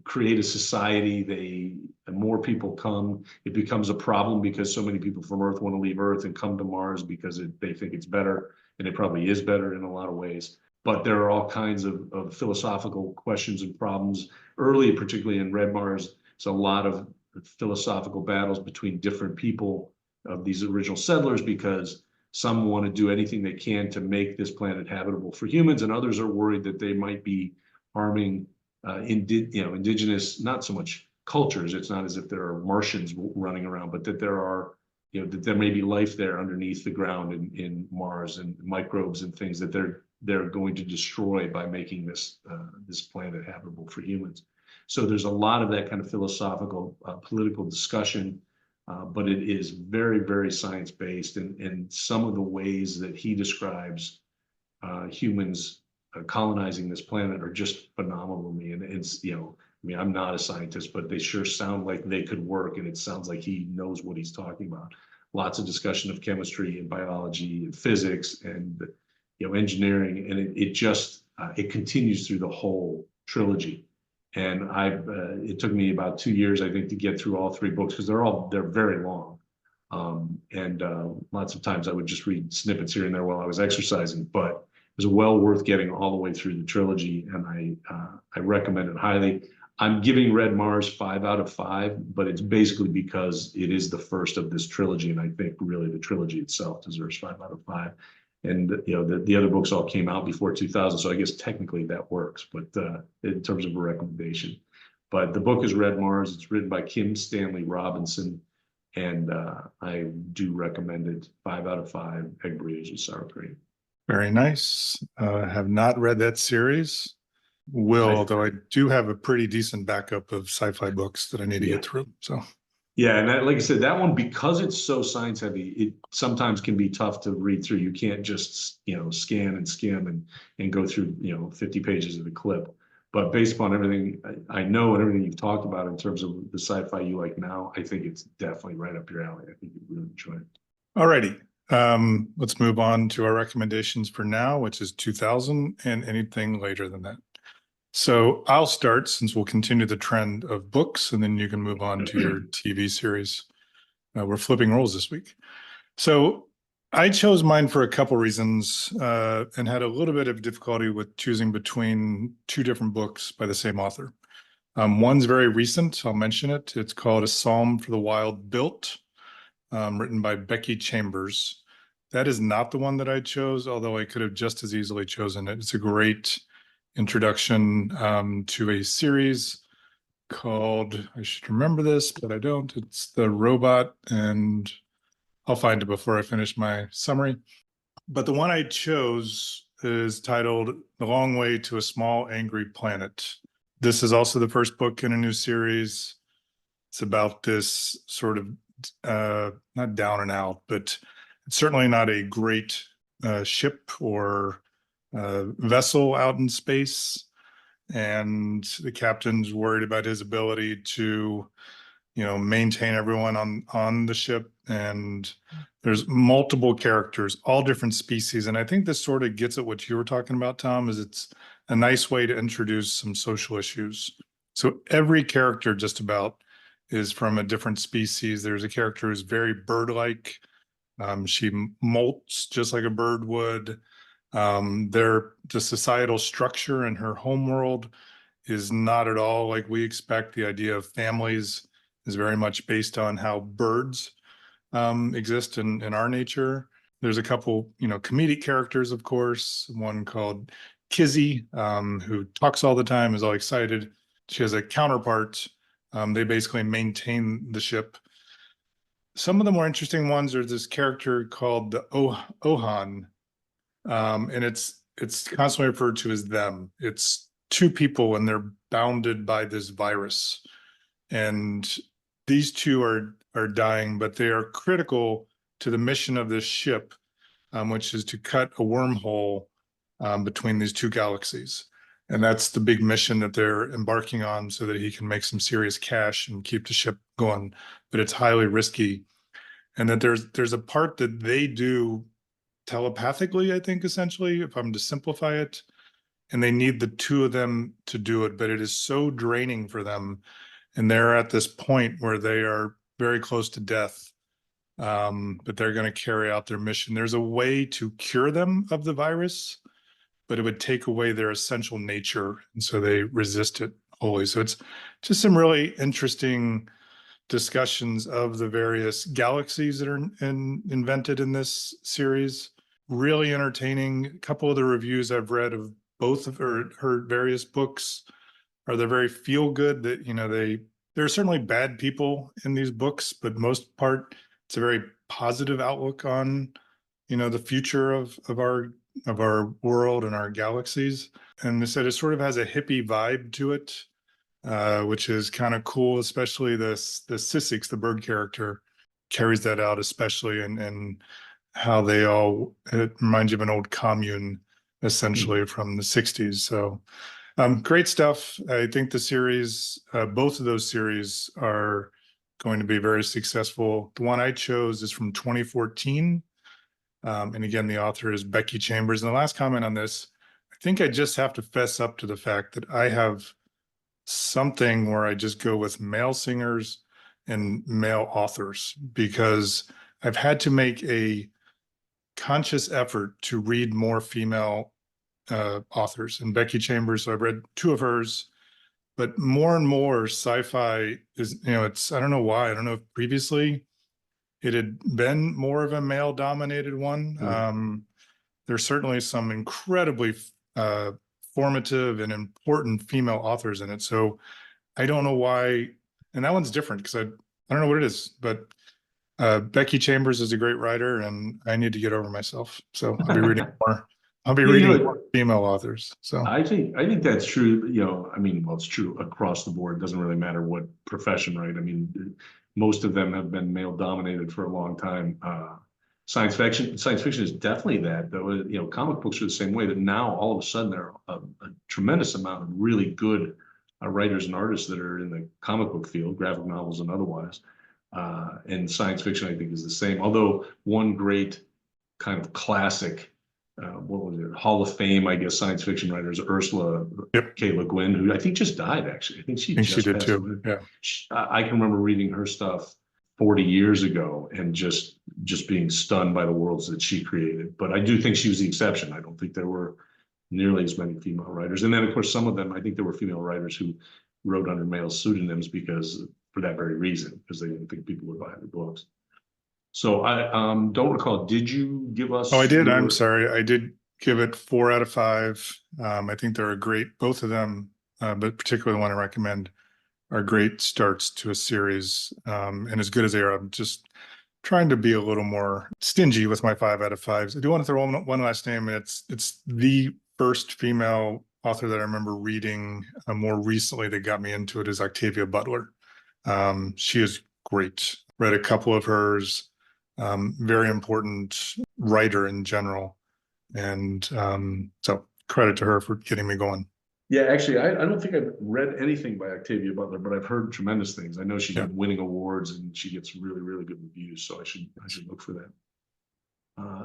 create a society. More people come. It becomes a problem because so many people from Earth want to leave Earth and come to Mars because they think it's better, and it probably is better in a lot of ways. but there are all kinds of philosophical questions and problems. Early, particularly in Red Mars, it's a lot of philosophical battles between different people of these original settlers, because some want to do anything they can to make this planet habitable for humans, and others are worried that they might be harming indigenous, not so much cultures. It's not as if there are Martians running around, but that there are, that there may be life there underneath the ground in Mars, and microbes and things that they're going to destroy by making this planet habitable for humans. So there's a lot of that kind of philosophical, political discussion, but it is very, very science-based, and some of the ways that he describes humans colonizing this planet are just phenomenal to me. And it's, I mean, I'm not a scientist, but they sure sound like they could work, and it sounds like he knows what he's talking about. Lots of discussion of chemistry and biology and physics and engineering, and it continues through the whole trilogy. And it took me about 2 years, I think, to get through all 3 books, because they're very long. And lots of times I would just read snippets here and there while I was exercising, but it was well worth getting all the way through the trilogy, and I recommend it highly. I'm giving Red Mars 5 out of 5, but it's basically because it is the first of this trilogy, and I think really the trilogy itself deserves 5 out of 5. And the other books all came out before 2000, so I guess technically that works, but in terms of a recommendation. But the book is Red Mars. It's written by Kim Stanley Robinson, and I do recommend it. 5 out of 5. Egg Burritos with sour cream. Very nice. Have not read that series. Although I do have a pretty decent backup of sci-fi books that I need to get through. So yeah, and like I said, that one, because it's so science heavy, it sometimes can be tough to read through. You can't just scan and skim and go through 50 pages of a clip. But based upon everything I know and everything you've talked about in terms of the sci-fi you like now, I think it's definitely right up your alley. I think you'd really enjoy it. All righty. Let's move on to our recommendations for now, which is 2000 and anything later than that. So I'll start, since we'll continue the trend of books, and then you can move on to your TV series. We're flipping roles this week. So I chose mine for a couple reasons, and had a little bit of difficulty with choosing between 2 different books by the same author. One's very recent. I'll mention it. It's called A Psalm for the Wild Built, written by Becky Chambers. That is not the one that I chose, although I could have just as easily chosen it. It's a great introduction to a series called, I should remember this, but I don't. It's The Robot, and I'll find it before I finish my summary. But the one I chose is titled The Long Way to a Small Angry Planet. This is also the first book in a new series. It's about this sort of not down and out, but it's certainly not a great ship or vessel out in space, and the captain's worried about his ability to maintain everyone on the ship. And there's multiple characters, all different species, and I think this sort of gets at what you were talking about, Tom, is it's a nice way to introduce some social issues. So every character just about is from a different species. There's a character who's very bird-like. She molts just like a bird would. The societal structure in her homeworld is not at all like we expect. The idea of families is very much based on how birds exist in our nature. There's a couple, comedic characters, of course. One called Kizzy, who talks all the time, is all excited. She has a counterpart. They basically maintain the ship. Some of the more interesting ones are this character called the Ohan, and it's constantly referred to as them. It's 2 people, and they're bounded by this virus, and these 2 are dying, but they are critical to the mission of this ship, which is to cut a wormhole between these 2 galaxies. And that's the big mission that they're embarking on, so that he can make some serious cash and keep the ship going. But it's highly risky. And that there's a part that they do telepathically, I think, essentially, if I'm to simplify it. And they need the 2 of them to do it, but it is so draining for them. And they're at this point where they are very close to death, but they're going to carry out their mission. There's a way to cure them of the virus, but it would take away their essential nature. And so they resist it wholly. So it's just some really interesting discussions of the various galaxies that are invented in this series. Really entertaining. A couple of the reviews I've read of both of or heard various books are they're very feel good. That there are certainly bad people in these books, but most part it's a very positive outlook on the future of our world and our galaxies. And they said it sort of has a hippie vibe to it, which is kind of cool, especially the Syssix, the bird character, carries that out, especially and how it reminds you of an old commune, essentially from the 60s. So great stuff. I think the series, both of those series are going to be very successful. The one I chose is from 2014. And again, the author is Becky Chambers. And the last comment on this, I think I just have to fess up to the fact that I have something where I just go with male singers and male authors, because I've had to make a conscious effort to read more female authors. And Becky Chambers, so I've read 2 of hers, but more and more sci-fi is, I don't know why. I don't know if previously it had been more of a male dominated one. There's certainly some incredibly formative and important female authors in it. So I don't know why. And that one's different because I don't know what it is, but Becky Chambers is a great writer and I need to get over myself. So I'll be reading more. I'll be reading more female authors. So I think that's true. Well, it's true across the board. It doesn't really matter what profession, right? I mean, most of them have been male dominated for a long time. Science fiction is definitely that, though. Comic books are the same way. That now all of a sudden there are a tremendous amount of really good writers and artists that are in the comic book field, graphic novels and otherwise. And science fiction, I think, is the same. Although one great kind of classic, Hall of Fame, I guess, science fiction writer is Ursula K. Le Guin, who I think just died, actually. I think she did too. Yeah. I can remember reading her stuff 40 years ago and just being stunned by the worlds that she created. But I do think she was the exception. I don't think there were nearly as many female writers. And then, of course, some of them, I think there were female writers who wrote under male pseudonyms for that very reason, because they didn't think people would buy their books. So I don't recall. Did you give us? Oh, I did. I'm sorry. I did give it 4 out of 5. I think they're both of them, but particularly the one I recommend, are great starts to a series. And as good as they are, I'm just trying to be a little more stingy with my 5 out of 5s. I do want to throw one last name, and it's the first female author that I remember reading more recently that got me into it is Octavia Butler. She is great. Read a couple of hers. Very important writer in general. And so credit to her for getting me going. Yeah, actually, I don't think I've read anything by Octavia Butler, but I've heard tremendous things. I know she's been winning awards and she gets really, really good reviews. So I should look for that.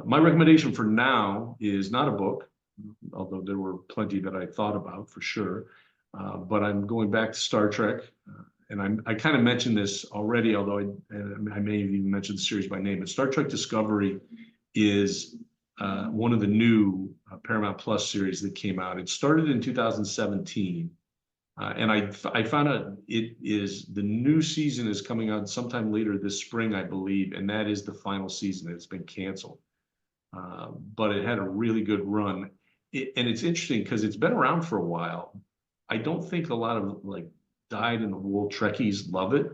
My recommendation for now is not a book, although there were plenty that I thought about for sure. But I'm going back to Star Trek. And I kind of mentioned this already, although I may have even mentioned the series by name. But Star Trek Discovery is one of the new Paramount Plus series that came out. It started in 2017, and I found out the new season is coming out sometime later this spring, I believe, and that is the final season. It's been canceled, but it had a really good run, and it's interesting because it's been around for a while. I don't think a lot of dyed-in-the-wool Trekkies love it.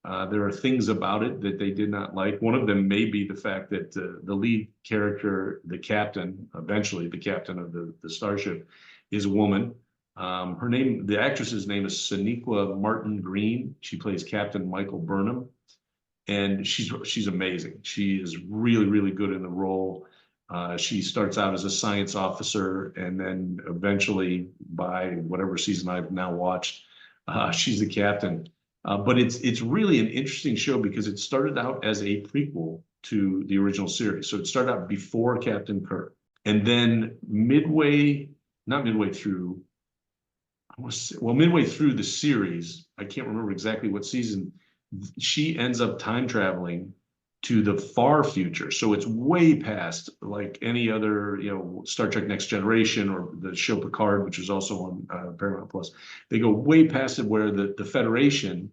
There are things about it that they did not like. One of them may be the fact that the lead character, the captain, eventually the captain of the starship, is a woman. The actress's name is Sonequa Martin Green. She plays Captain Michael Burnham, and she's amazing. She is really, really good in the role. She starts out as a science officer, and then eventually, by whatever season I've now watched, she's the captain. But it's really an interesting show because it started out as a prequel to the original series. So it started out before Captain Kirk. And then midway through the series, I can't remember exactly what season, she ends up time traveling to the far future. So it's way past like any other, Star Trek Next Generation or the show Picard, which is also on Paramount Plus. They go way past it where the Federation,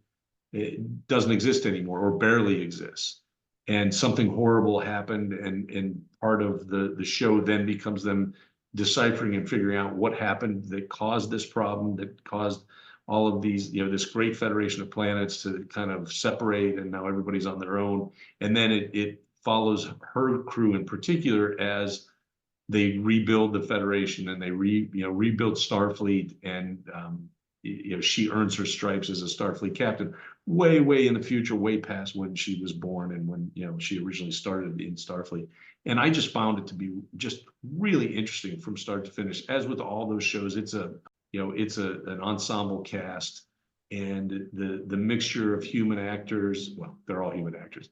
it doesn't exist anymore or barely exists. And something horrible happened, and part of the show then becomes them deciphering and figuring out what happened that caused this problem, that caused all of these, this great federation of planets to kind of separate, and now everybody's on their own. And then it follows her crew in particular as they rebuild the Federation and they rebuild Starfleet, and she earns her stripes as a Starfleet captain way in the future, way past when she was born and when she originally started in Starfleet. And I just found it to be just really interesting from start to finish. As with all those shows, it's an ensemble cast, and the mixture of human actors. Well, they're all human actors.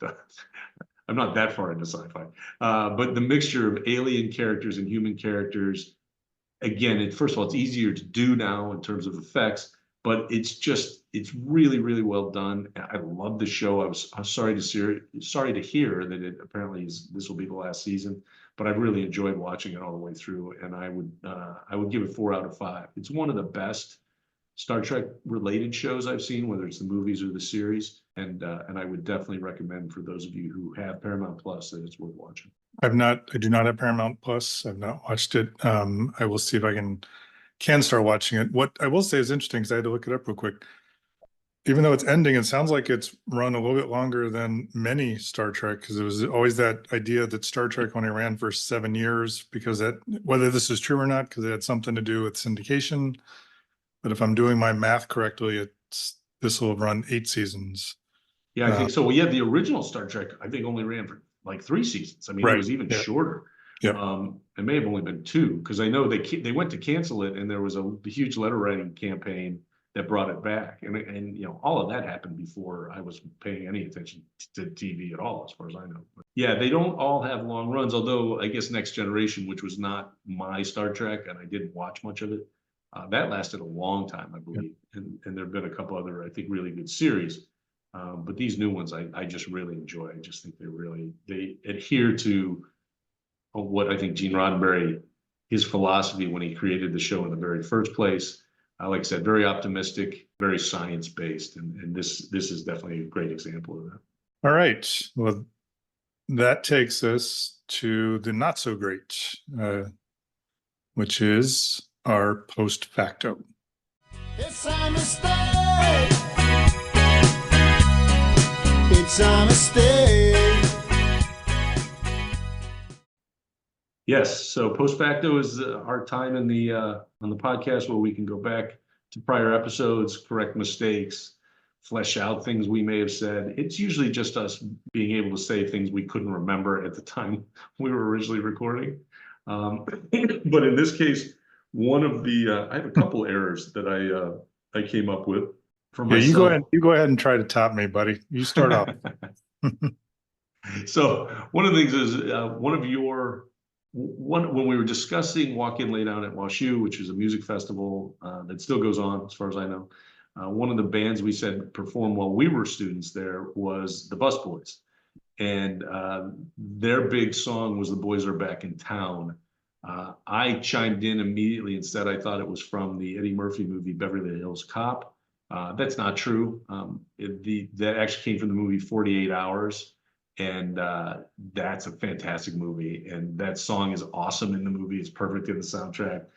I'm not that far into sci-fi, but the mixture of alien characters and human characters. Again, first of all, it's easier to do now in terms of effects, but it's really well done. I love the show. I was sorry to hear that it apparently this will be the last season, but I've really enjoyed watching it all the way through, and I would give it 4 out of 5. It's one of the best Star Trek related shows I've seen, whether it's the movies or the series, and I would definitely recommend for those of you who have Paramount Plus that it's worth watching. I do not have Paramount Plus. I've not watched it. I will see if I can start watching it. What I will say is interesting, because I had to look it up real quick. Even though it's ending, it sounds like it's run a little bit longer than many Star Trek, because it was always that idea that Star Trek only ran for 7 years, because whether this is true or not, because it had something to do with syndication. But if I'm doing my math correctly, this will have run 8 seasons. Yeah, I think so. Well, yeah, the original Star Trek, I think, only ran for like 3 seasons. I mean, right. It was even shorter. Yeah. It may have only been 2, because I know they went to cancel it, and there was a huge letter writing campaign that brought it back, and all of that happened before I was paying any attention to TV at all, as far as I know. But yeah, they don't all have long runs. Although I guess Next Generation, which was not my Star Trek, and I didn't watch much of it, that lasted a long time, I believe. Yeah. And there have been a couple other, I think, really good series. But these new ones, I just really enjoy. I just think they adhere to what I think Gene Roddenberry, his philosophy when he created the show in the very first place. Like I said, very optimistic, very science-based, and this is definitely a great example of that. All right. Well, that takes us to the not so great, which is our post facto. It's a mistake. It's a mistake. Yes, so post facto is our time in the on the podcast where we can go back to prior episodes, correct mistakes, flesh out things we may have said. It's usually just us being able to say things we couldn't remember at the time we were originally recording. But in this case, one of the I have a couple errors that I came up with for myself. You go ahead and try to top me, buddy. You start off. So one of the things is when we were discussing Walk In Lay Down at WashU, which is a music festival that still goes on as far as I know, one of the bands we said performed while we were students there was the Busboys, and their big song was "The Boys Are Back in Town." I chimed in immediately and said I thought it was from the Eddie Murphy movie Beverly Hills Cop. That's not true. That actually came from the movie 48 Hours. And that's a fantastic movie. And that song is awesome in the movie. It's perfect in the soundtrack.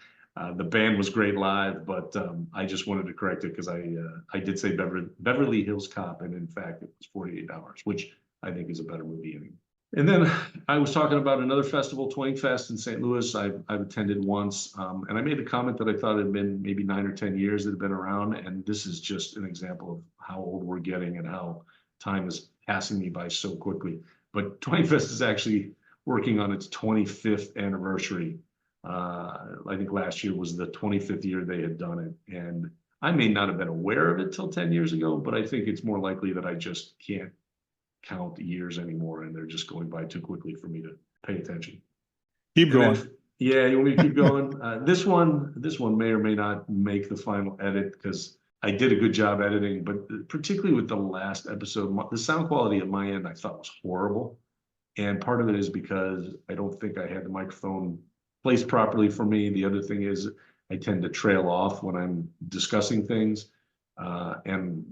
The band was great live, but I just wanted to correct it because I did say Beverly Hills Cop, and in fact, it was 48 Hours, which I think is a better movie anyway. And then I was talking about another festival, Twang Fest in St. Louis. I've attended once, and I made the comment that I thought it had been maybe 9 or 10 years that had been around. And this is just an example of how old we're getting and how time is passing me by so quickly. But Twang Fest is actually working on its 25th anniversary. I think last year was the 25th year they had done it. And I may not have been aware of it till 10 years ago, but I think it's more likely that I just can't count the years anymore, and they're just going by too quickly for me to pay attention. Keep going. Yeah, you want me to keep going? This one may or may not make the final edit because I did a good job editing, but particularly with the last episode, the sound quality at my end I thought was horrible. And part of it is because I don't think I had the microphone placed properly for me. The other thing is I tend to trail off when I'm discussing things. And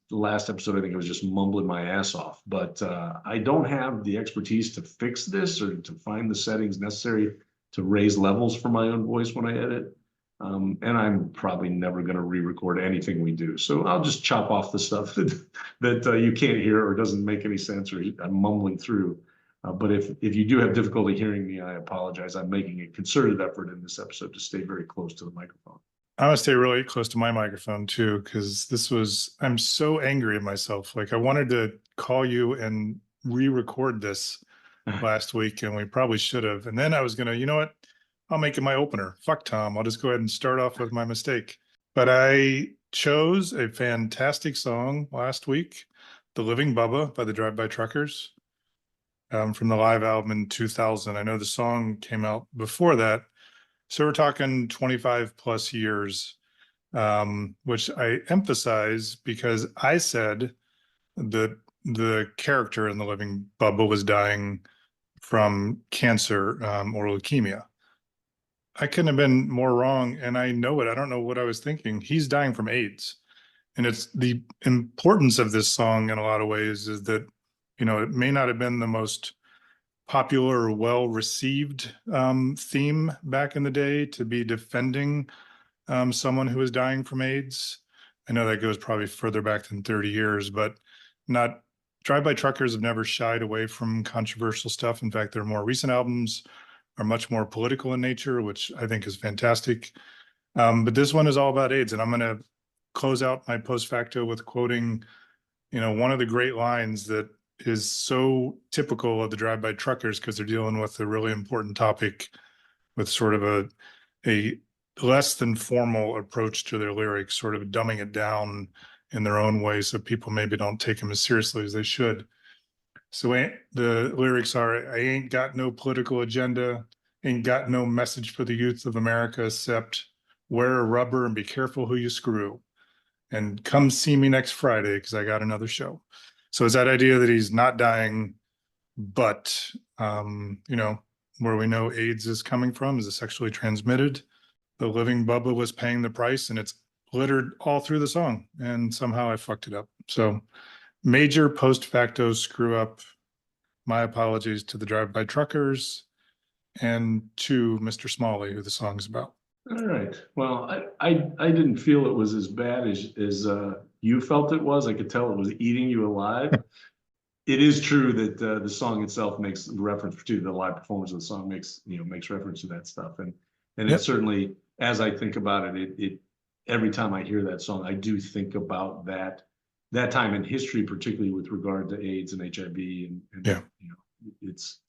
the last episode, I think I was just mumbling my ass off. But I don't have the expertise to fix this or to find the settings necessary to raise levels for my own voice when I edit. And I'm probably never going to re-record anything we do. So I'll just chop off the stuff that you can't hear or doesn't make any sense or I'm mumbling through. But if you do have difficulty hearing me, I apologize. I'm making a concerted effort in this episode to stay very close to the microphone. I want to stay really close to my microphone too, because I'm so angry at myself. Like I wanted to call you and re-record this last week, and we probably should have. And then I was going to, you know what? I'll make it my opener. Fuck Tom. I'll just go ahead and start off with my mistake. But I chose a fantastic song last week, The Living Bubba by the Drive-By Truckers, from the live album in 2000. I know the song came out before that. So we're talking 25 plus years, which I emphasize because I said that the character in The Living Bubba was dying from cancer or leukemia. I couldn't have been more wrong, and I know it. I don't know what I was thinking. He's dying from AIDS. And it's the importance of this song in a lot of ways is that, you know, it may not have been the most popular or well-received theme back in the day to be defending someone who is dying from AIDS. I know that goes probably further back than 30 years, but not Drive-By Truckers have never shied away from controversial stuff. In fact, their more recent albums are much more political in nature, which I think is fantastic. But this one is all about AIDS, and I'm going to close out my post facto with quoting, you know, one of the great lines that is so typical of the Drive-By Truckers because they're dealing with a really important topic with sort of a less than formal approach to their lyrics, sort of dumbing it down in their own way so people maybe don't take them as seriously as they should. So the lyrics are, I ain't got no political agenda, ain't got no message for the youth of America except wear a rubber and be careful who you screw. And come see me next Friday because I got another show. So it's that idea that he's not dying, but, you know, where we know AIDS is coming from is sexually transmitted. The Living Bubba was paying the price, and it's littered all through the song. And somehow I fucked it up. So major post facto screw up. My apologies to the Drive-By Truckers and to Mr. Smalley, who the song's about. All right. Well, I didn't feel it was as bad as you felt it was. I could tell it was eating you alive. It is true that the song itself makes reference to the live performance of the song makes reference to that stuff, and yep. It certainly, as I think about it, every time I hear that song, I do think about that time in history, particularly with regard to AIDS and HIV, and yeah. You know, it's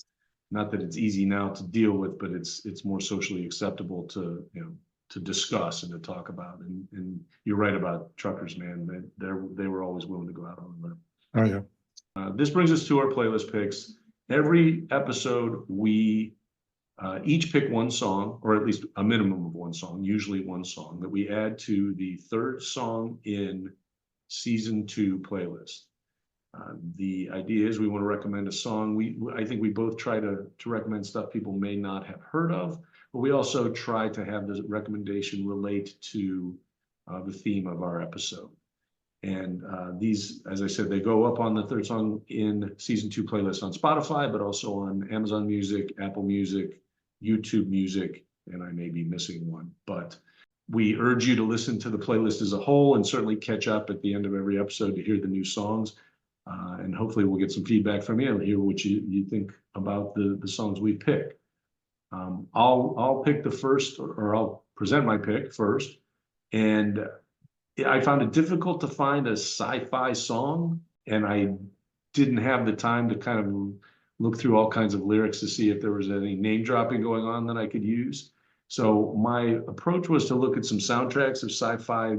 not that it's easy now to deal with, but it's more socially acceptable to, you know, to discuss and to talk about. And you're right about truckers, man. They were always willing to go out on a limb. Oh yeah. This brings us to our playlist picks. Every episode, we each pick one song, or at least a minimum of one song, usually one song, that we add to the third song in season 2 playlist. The idea is we want to recommend a song. I think we both try to recommend stuff people may not have heard of, but we also try to have the recommendation relate to the theme of our episode. And these, as I said, they go up on the third song in season 2 playlist on Spotify, but also on Amazon Music, Apple Music, YouTube Music, and I may be missing one. But we urge you to listen to the playlist as a whole and certainly catch up at the end of every episode to hear the new songs. And hopefully we'll get some feedback from you and hear what you think about the songs we pick. I'll pick the first, or I'll present my pick first. And I found it difficult to find a sci-fi song, and I didn't have the time to kind of look through all kinds of lyrics to see if there was any name dropping going on that I could use. So my approach was to look at some soundtracks of sci-fi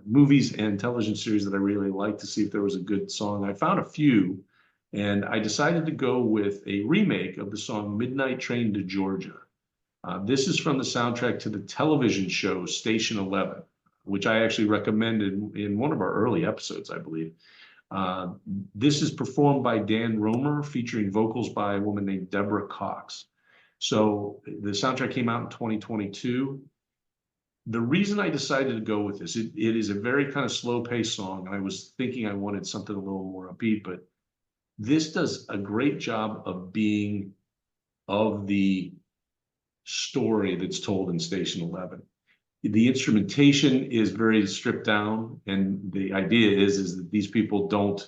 movies and television series that I really liked to see if there was a good song. I found a few, and I decided to go with a remake of the song Midnight Train to Georgia. This is from the soundtrack to the television show Station 11. which I actually recommended in one of our early episodes, I believe. This is performed by Dan Romer, featuring vocals by a woman named Deborah Cox. So the soundtrack came out in 2022. The reason I decided to go with this, it is a very kind of slow-paced song, and I was thinking I wanted something a little more upbeat, but this does a great job of being of the story that's told in Station 11. The instrumentation is very stripped down, and the idea is that these people don't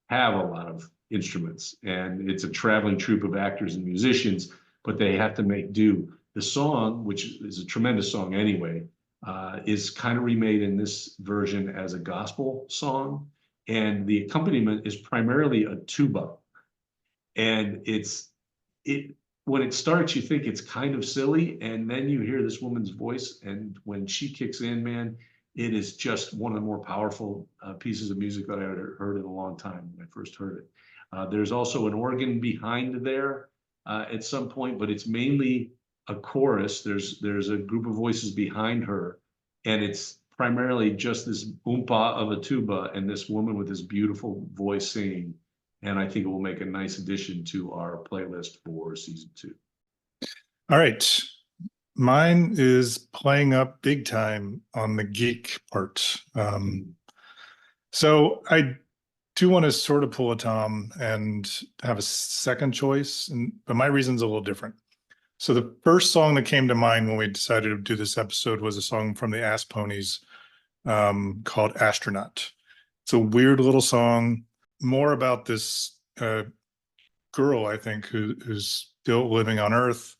have a lot of instruments, and it's a traveling troupe of actors and musicians, but they have to make do. The song, which is a tremendous song anyway, is kind of remade in this version as a gospel song, and the accompaniment is primarily a tuba. And when it starts, you think it's kind of silly, and then you hear this woman's voice, and when she kicks in, man, it is just one of the more powerful pieces of music that I had heard in a long time when I first heard it. There's also an organ behind there at some point, but it's mainly a chorus. There's a group of voices behind her, and it's primarily just this oompa of a tuba and this woman with this beautiful voice singing. And I think it will make a nice addition to our playlist for season 2. All right. Mine is playing up big time on the geek part. So I do want to sort of pull a Tom and have a second choice, but my reason's a little different. So the first song that came to mind when we decided to do this episode was a song from the Ass Ponies called Astronaut. It's a weird little song, more about this girl, I think, who's still living on Earth.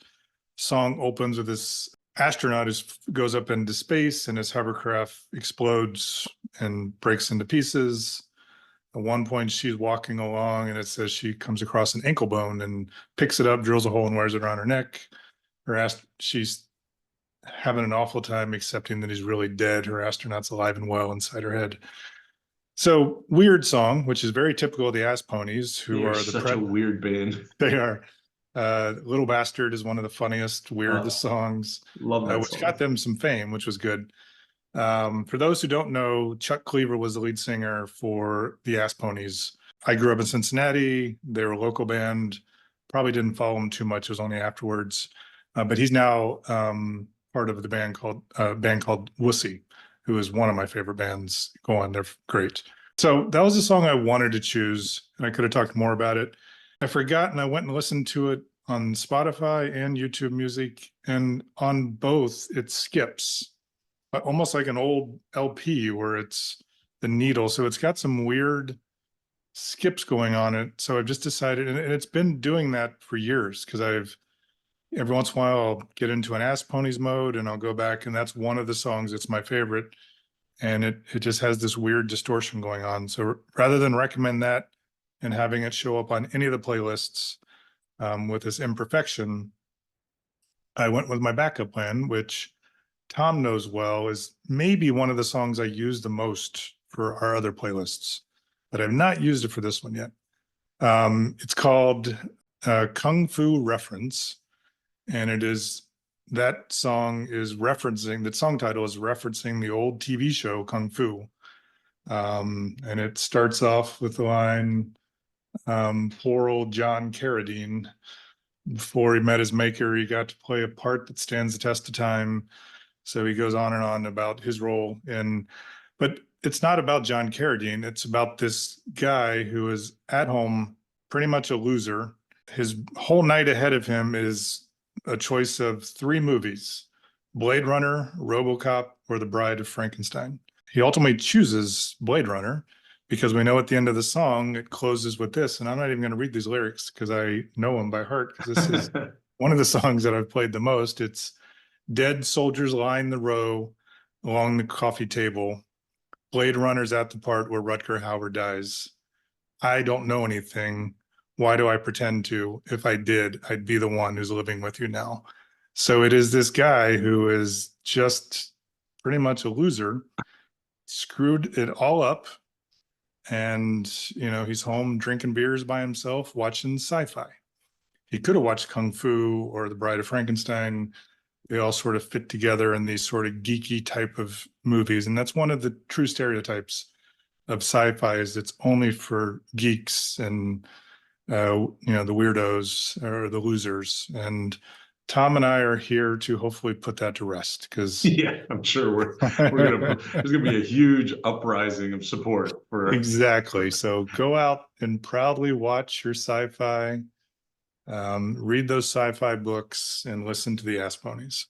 Song opens with this astronaut who goes up into space, and his hovercraft explodes and breaks into pieces. At one point, she's walking along, and it says she comes across an ankle bone and picks it up, drills a hole, and wears it around her neck. She's having an awful time accepting that he's really dead. Her astronaut's alive and well inside her head. So weird song, which is very typical of the Ass Ponies, who are such a weird band. They are. Little Bastard is one of the funniest, weirdest songs. Love that which song. got them some fame, which was good. For those who don't know, Chuck Cleaver was the lead singer for the Ass Ponies. I grew up in Cincinnati. They were a local band. Probably didn't follow them too much. It was only afterwards. But he's now part of the band called Wussy, who is one of my favorite bands going. They're great. So that was the song I wanted to choose, and I could have talked more about it. I forgot, and I went and listened to it on Spotify and YouTube Music, and on both it skips, almost like an old LP where it's the needle. So it's got some weird skips going on it. So I've just decided, and it's been doing that for years, because every once in a while I'll get into an Ass Ponies mode and I'll go back, and that's one of the songs that's my favorite. And it just has this weird distortion going on. So rather than recommend that and having it show up on any of the playlists with this imperfection, I went with my backup plan, which Tom knows well is maybe one of the songs I use the most for our other playlists, but I've not used it for this one yet. It's called Kung Fu Reference, and that song the song title is referencing the old TV show Kung Fu. And it starts off with the line, poor old John Carradine, before he met his maker, he got to play a part that stands the test of time. So he goes on and on about his role but it's not about John Carradine. It's about this guy who is at home, pretty much a loser. His whole night ahead of him is a choice of 3 movies: Blade Runner, RoboCop, or The Bride of Frankenstein. He ultimately chooses Blade Runner, because we know at the end of the song, it closes with this, and I'm not even going to read these lyrics because I know them by heart, because this is one of the songs that I've played the most. It's dead soldiers line the row along the coffee table. Blade Runner's at the part where Rutger Hauer dies. I don't know anything. Why do I pretend to? If I did, I'd be the one who's living with you now. So it is this guy who is just pretty much a loser, screwed it all up. And, he's home drinking beers by himself, watching sci-fi. He could have watched Kung Fu or The Bride of Frankenstein. they all sort of fit together in these sort of geeky type of movies. And that's one of the true stereotypes of sci-fi, is it's only for geeks and the weirdos or the losers. And Tom and I are here to hopefully put that to rest, because Yeah, I'm sure there's gonna be a huge uprising of support for exactly. So go out and proudly watch your sci-fi, read those sci-fi books, and listen to the Ass Ponies.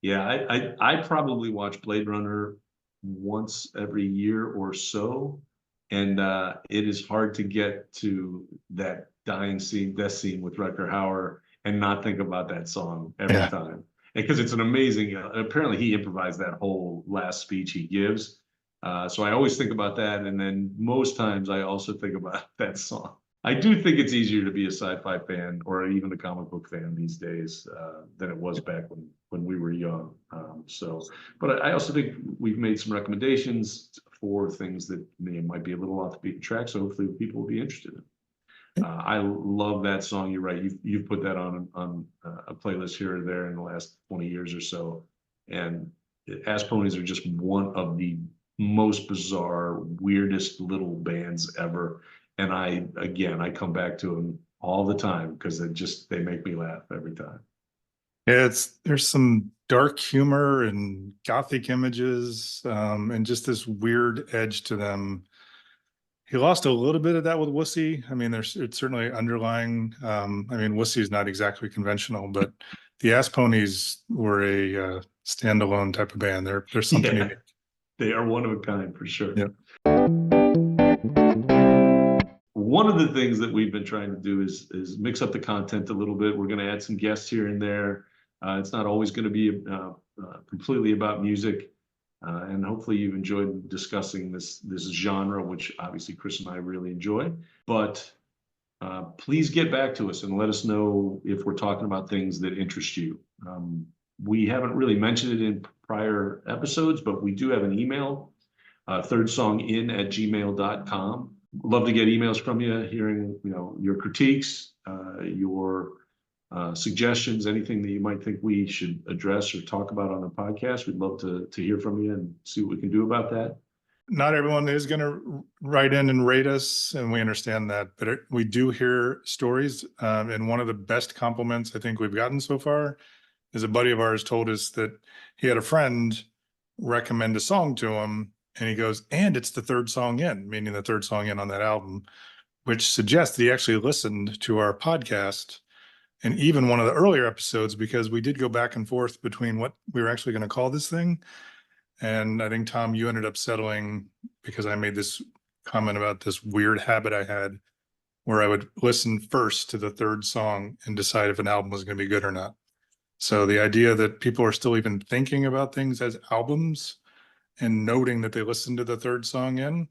Yeah, I probably watch Blade Runner once every year or so, and it is hard to get to that death scene with Rutger Hauer and not think about that song every Yeah. time. Because it's an amazing, apparently he improvised that whole last speech he gives. So I always think about that. And then most times I also think about that song. I do think it's easier to be a sci-fi fan or even a comic book fan these days than it was back when we were young. But I also think we've made some recommendations for things that might be a little off the beaten track. So hopefully people will be interested in. I love that song. You're right. You've put that on a playlist here or there in the last 20 years or so. And Ass Ponies are just one of the most bizarre, weirdest little bands ever. And I come back to them all the time because they make me laugh every time. Yeah, there's some dark humor and gothic images, and just this weird edge to them. He lost a little bit of that with Wussy. I mean, it's certainly underlying. I mean, Wussy is not exactly conventional, but the Ass Ponies were a standalone type of band. There's something unique. They are one of a kind for sure. Yep. One of the things that we've been trying to do is mix up the content a little bit. We're going to add some guests here and there. It's not always going to be completely about music. And hopefully you've enjoyed discussing this genre, which obviously Chris and I really enjoy. But please get back to us and let us know if we're talking about things that interest you. We haven't really mentioned it in prior episodes, but we do have an email, thirdsongin@gmail.com. Love to get emails from you, hearing your critiques, your suggestions, anything that you might think we should address or talk about on the podcast. We'd love to hear from you and see what we can do about that. Not everyone is going to write in and rate us, and we understand that, but we do hear stories. And one of the best compliments I think we've gotten so far is a buddy of ours told us that he had a friend recommend a song to him, and he goes, and it's the third song in, meaning the third song in on that album, which suggests that he actually listened to our podcast and even one of the earlier episodes, because we did go back and forth between what we were actually going to call this thing. And I think, Tom, you ended up settling because I made this comment about this weird habit I had where I would listen first to the third song and decide if an album was going to be good or not. So the idea that people are still even thinking about things as albums and noting that they listened to the third song in,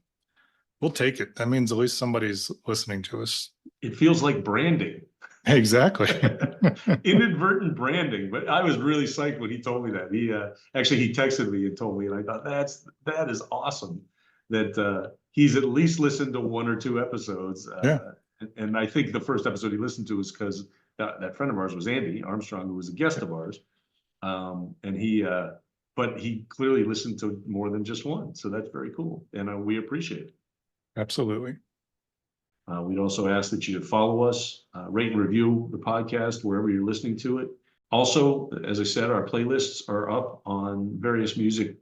we'll take it. That means at least somebody's listening to us. It feels like branding. Exactly. Inadvertent branding. But I was really psyched when he told me that. He texted me and told me, and I thought that is awesome that he's at least listened to one or two episodes. Yeah. And I think the first episode he listened to was because that friend of ours was Andy Armstrong, who was a guest of ours. But he clearly listened to more than just one. So that's very cool. And we appreciate it. Absolutely. We'd also ask that you follow us, rate and review the podcast wherever you're listening to it. Also, as I said, our playlists are up on various music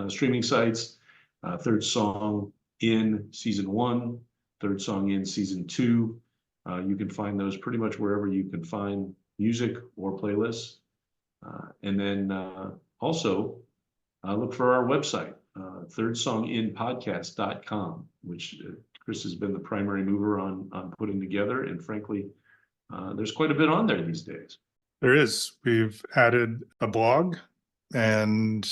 streaming sites. Third Song in Season 1, Third Song in Season 2. You can find those pretty much wherever you can find music or playlists. And then also look for our website, thirdsonginpodcast.com, which Chris has been the primary mover on putting together. And frankly, there's quite a bit on there these days. There is. We've added a blog and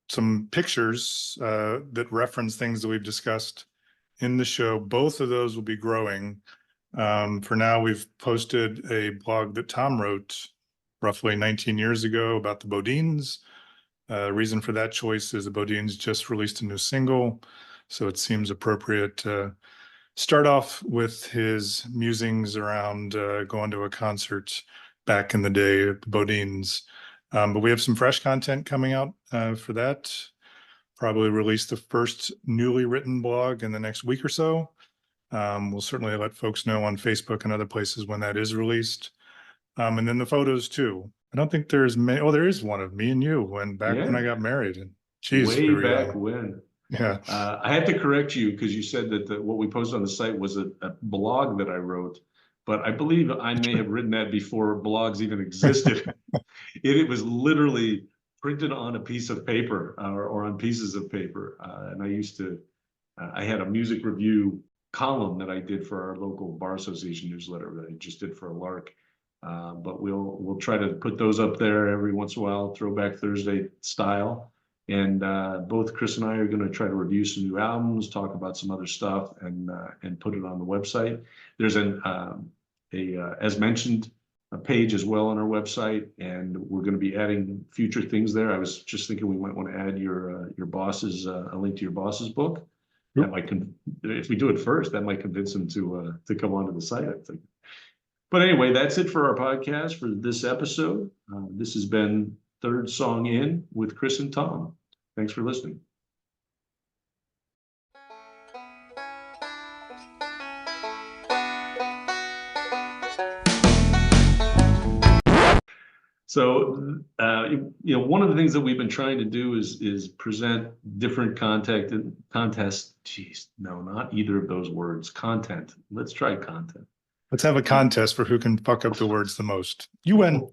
some pictures that reference things that we've discussed in the show. Both of those will be growing. For now, we've posted a blog that Tom wrote roughly 19 years ago about the Bodines. Reason for that choice is the Bodines just released a new single, so it seems appropriate to start off with his musings around going to a concert back in the day at the Bodines. But we have some fresh content coming out for that. Probably release the first newly written blog in the next week or so. We'll certainly let folks know on Facebook and other places when that is released. And then the photos too. I don't think there's many. Oh, there is one of me and you when I got married. And geez, Way we were back young. when. Yeah. I have to correct you because you said that what we posted on the site was a blog that I wrote, but I believe I may have written that before blogs even existed. It was literally printed on a piece of paper or on pieces of paper. And I used to, I had a music review column that I did for our local bar association newsletter that I just did for a lark. But we'll try to put those up there every once in a while, Throwback Thursday style. And both Chris and I are going to try to review some new albums, talk about some other stuff, and put it on the website. There's as mentioned, a page as well on our website, and we're going to be adding future things there. I was just thinking we might want to add your boss's a link to your boss's book. That might if we do it first, that might convince him to come onto the site, I think. But anyway, that's it for our podcast for this episode. This has been Third Song In with Chris and Tom. Thanks for listening. So, one of the things that we've been trying to do is present different contests. Geez, no, not either of those words. Content. Let's try content. Let's have a contest for who can fuck up the words the most. You win.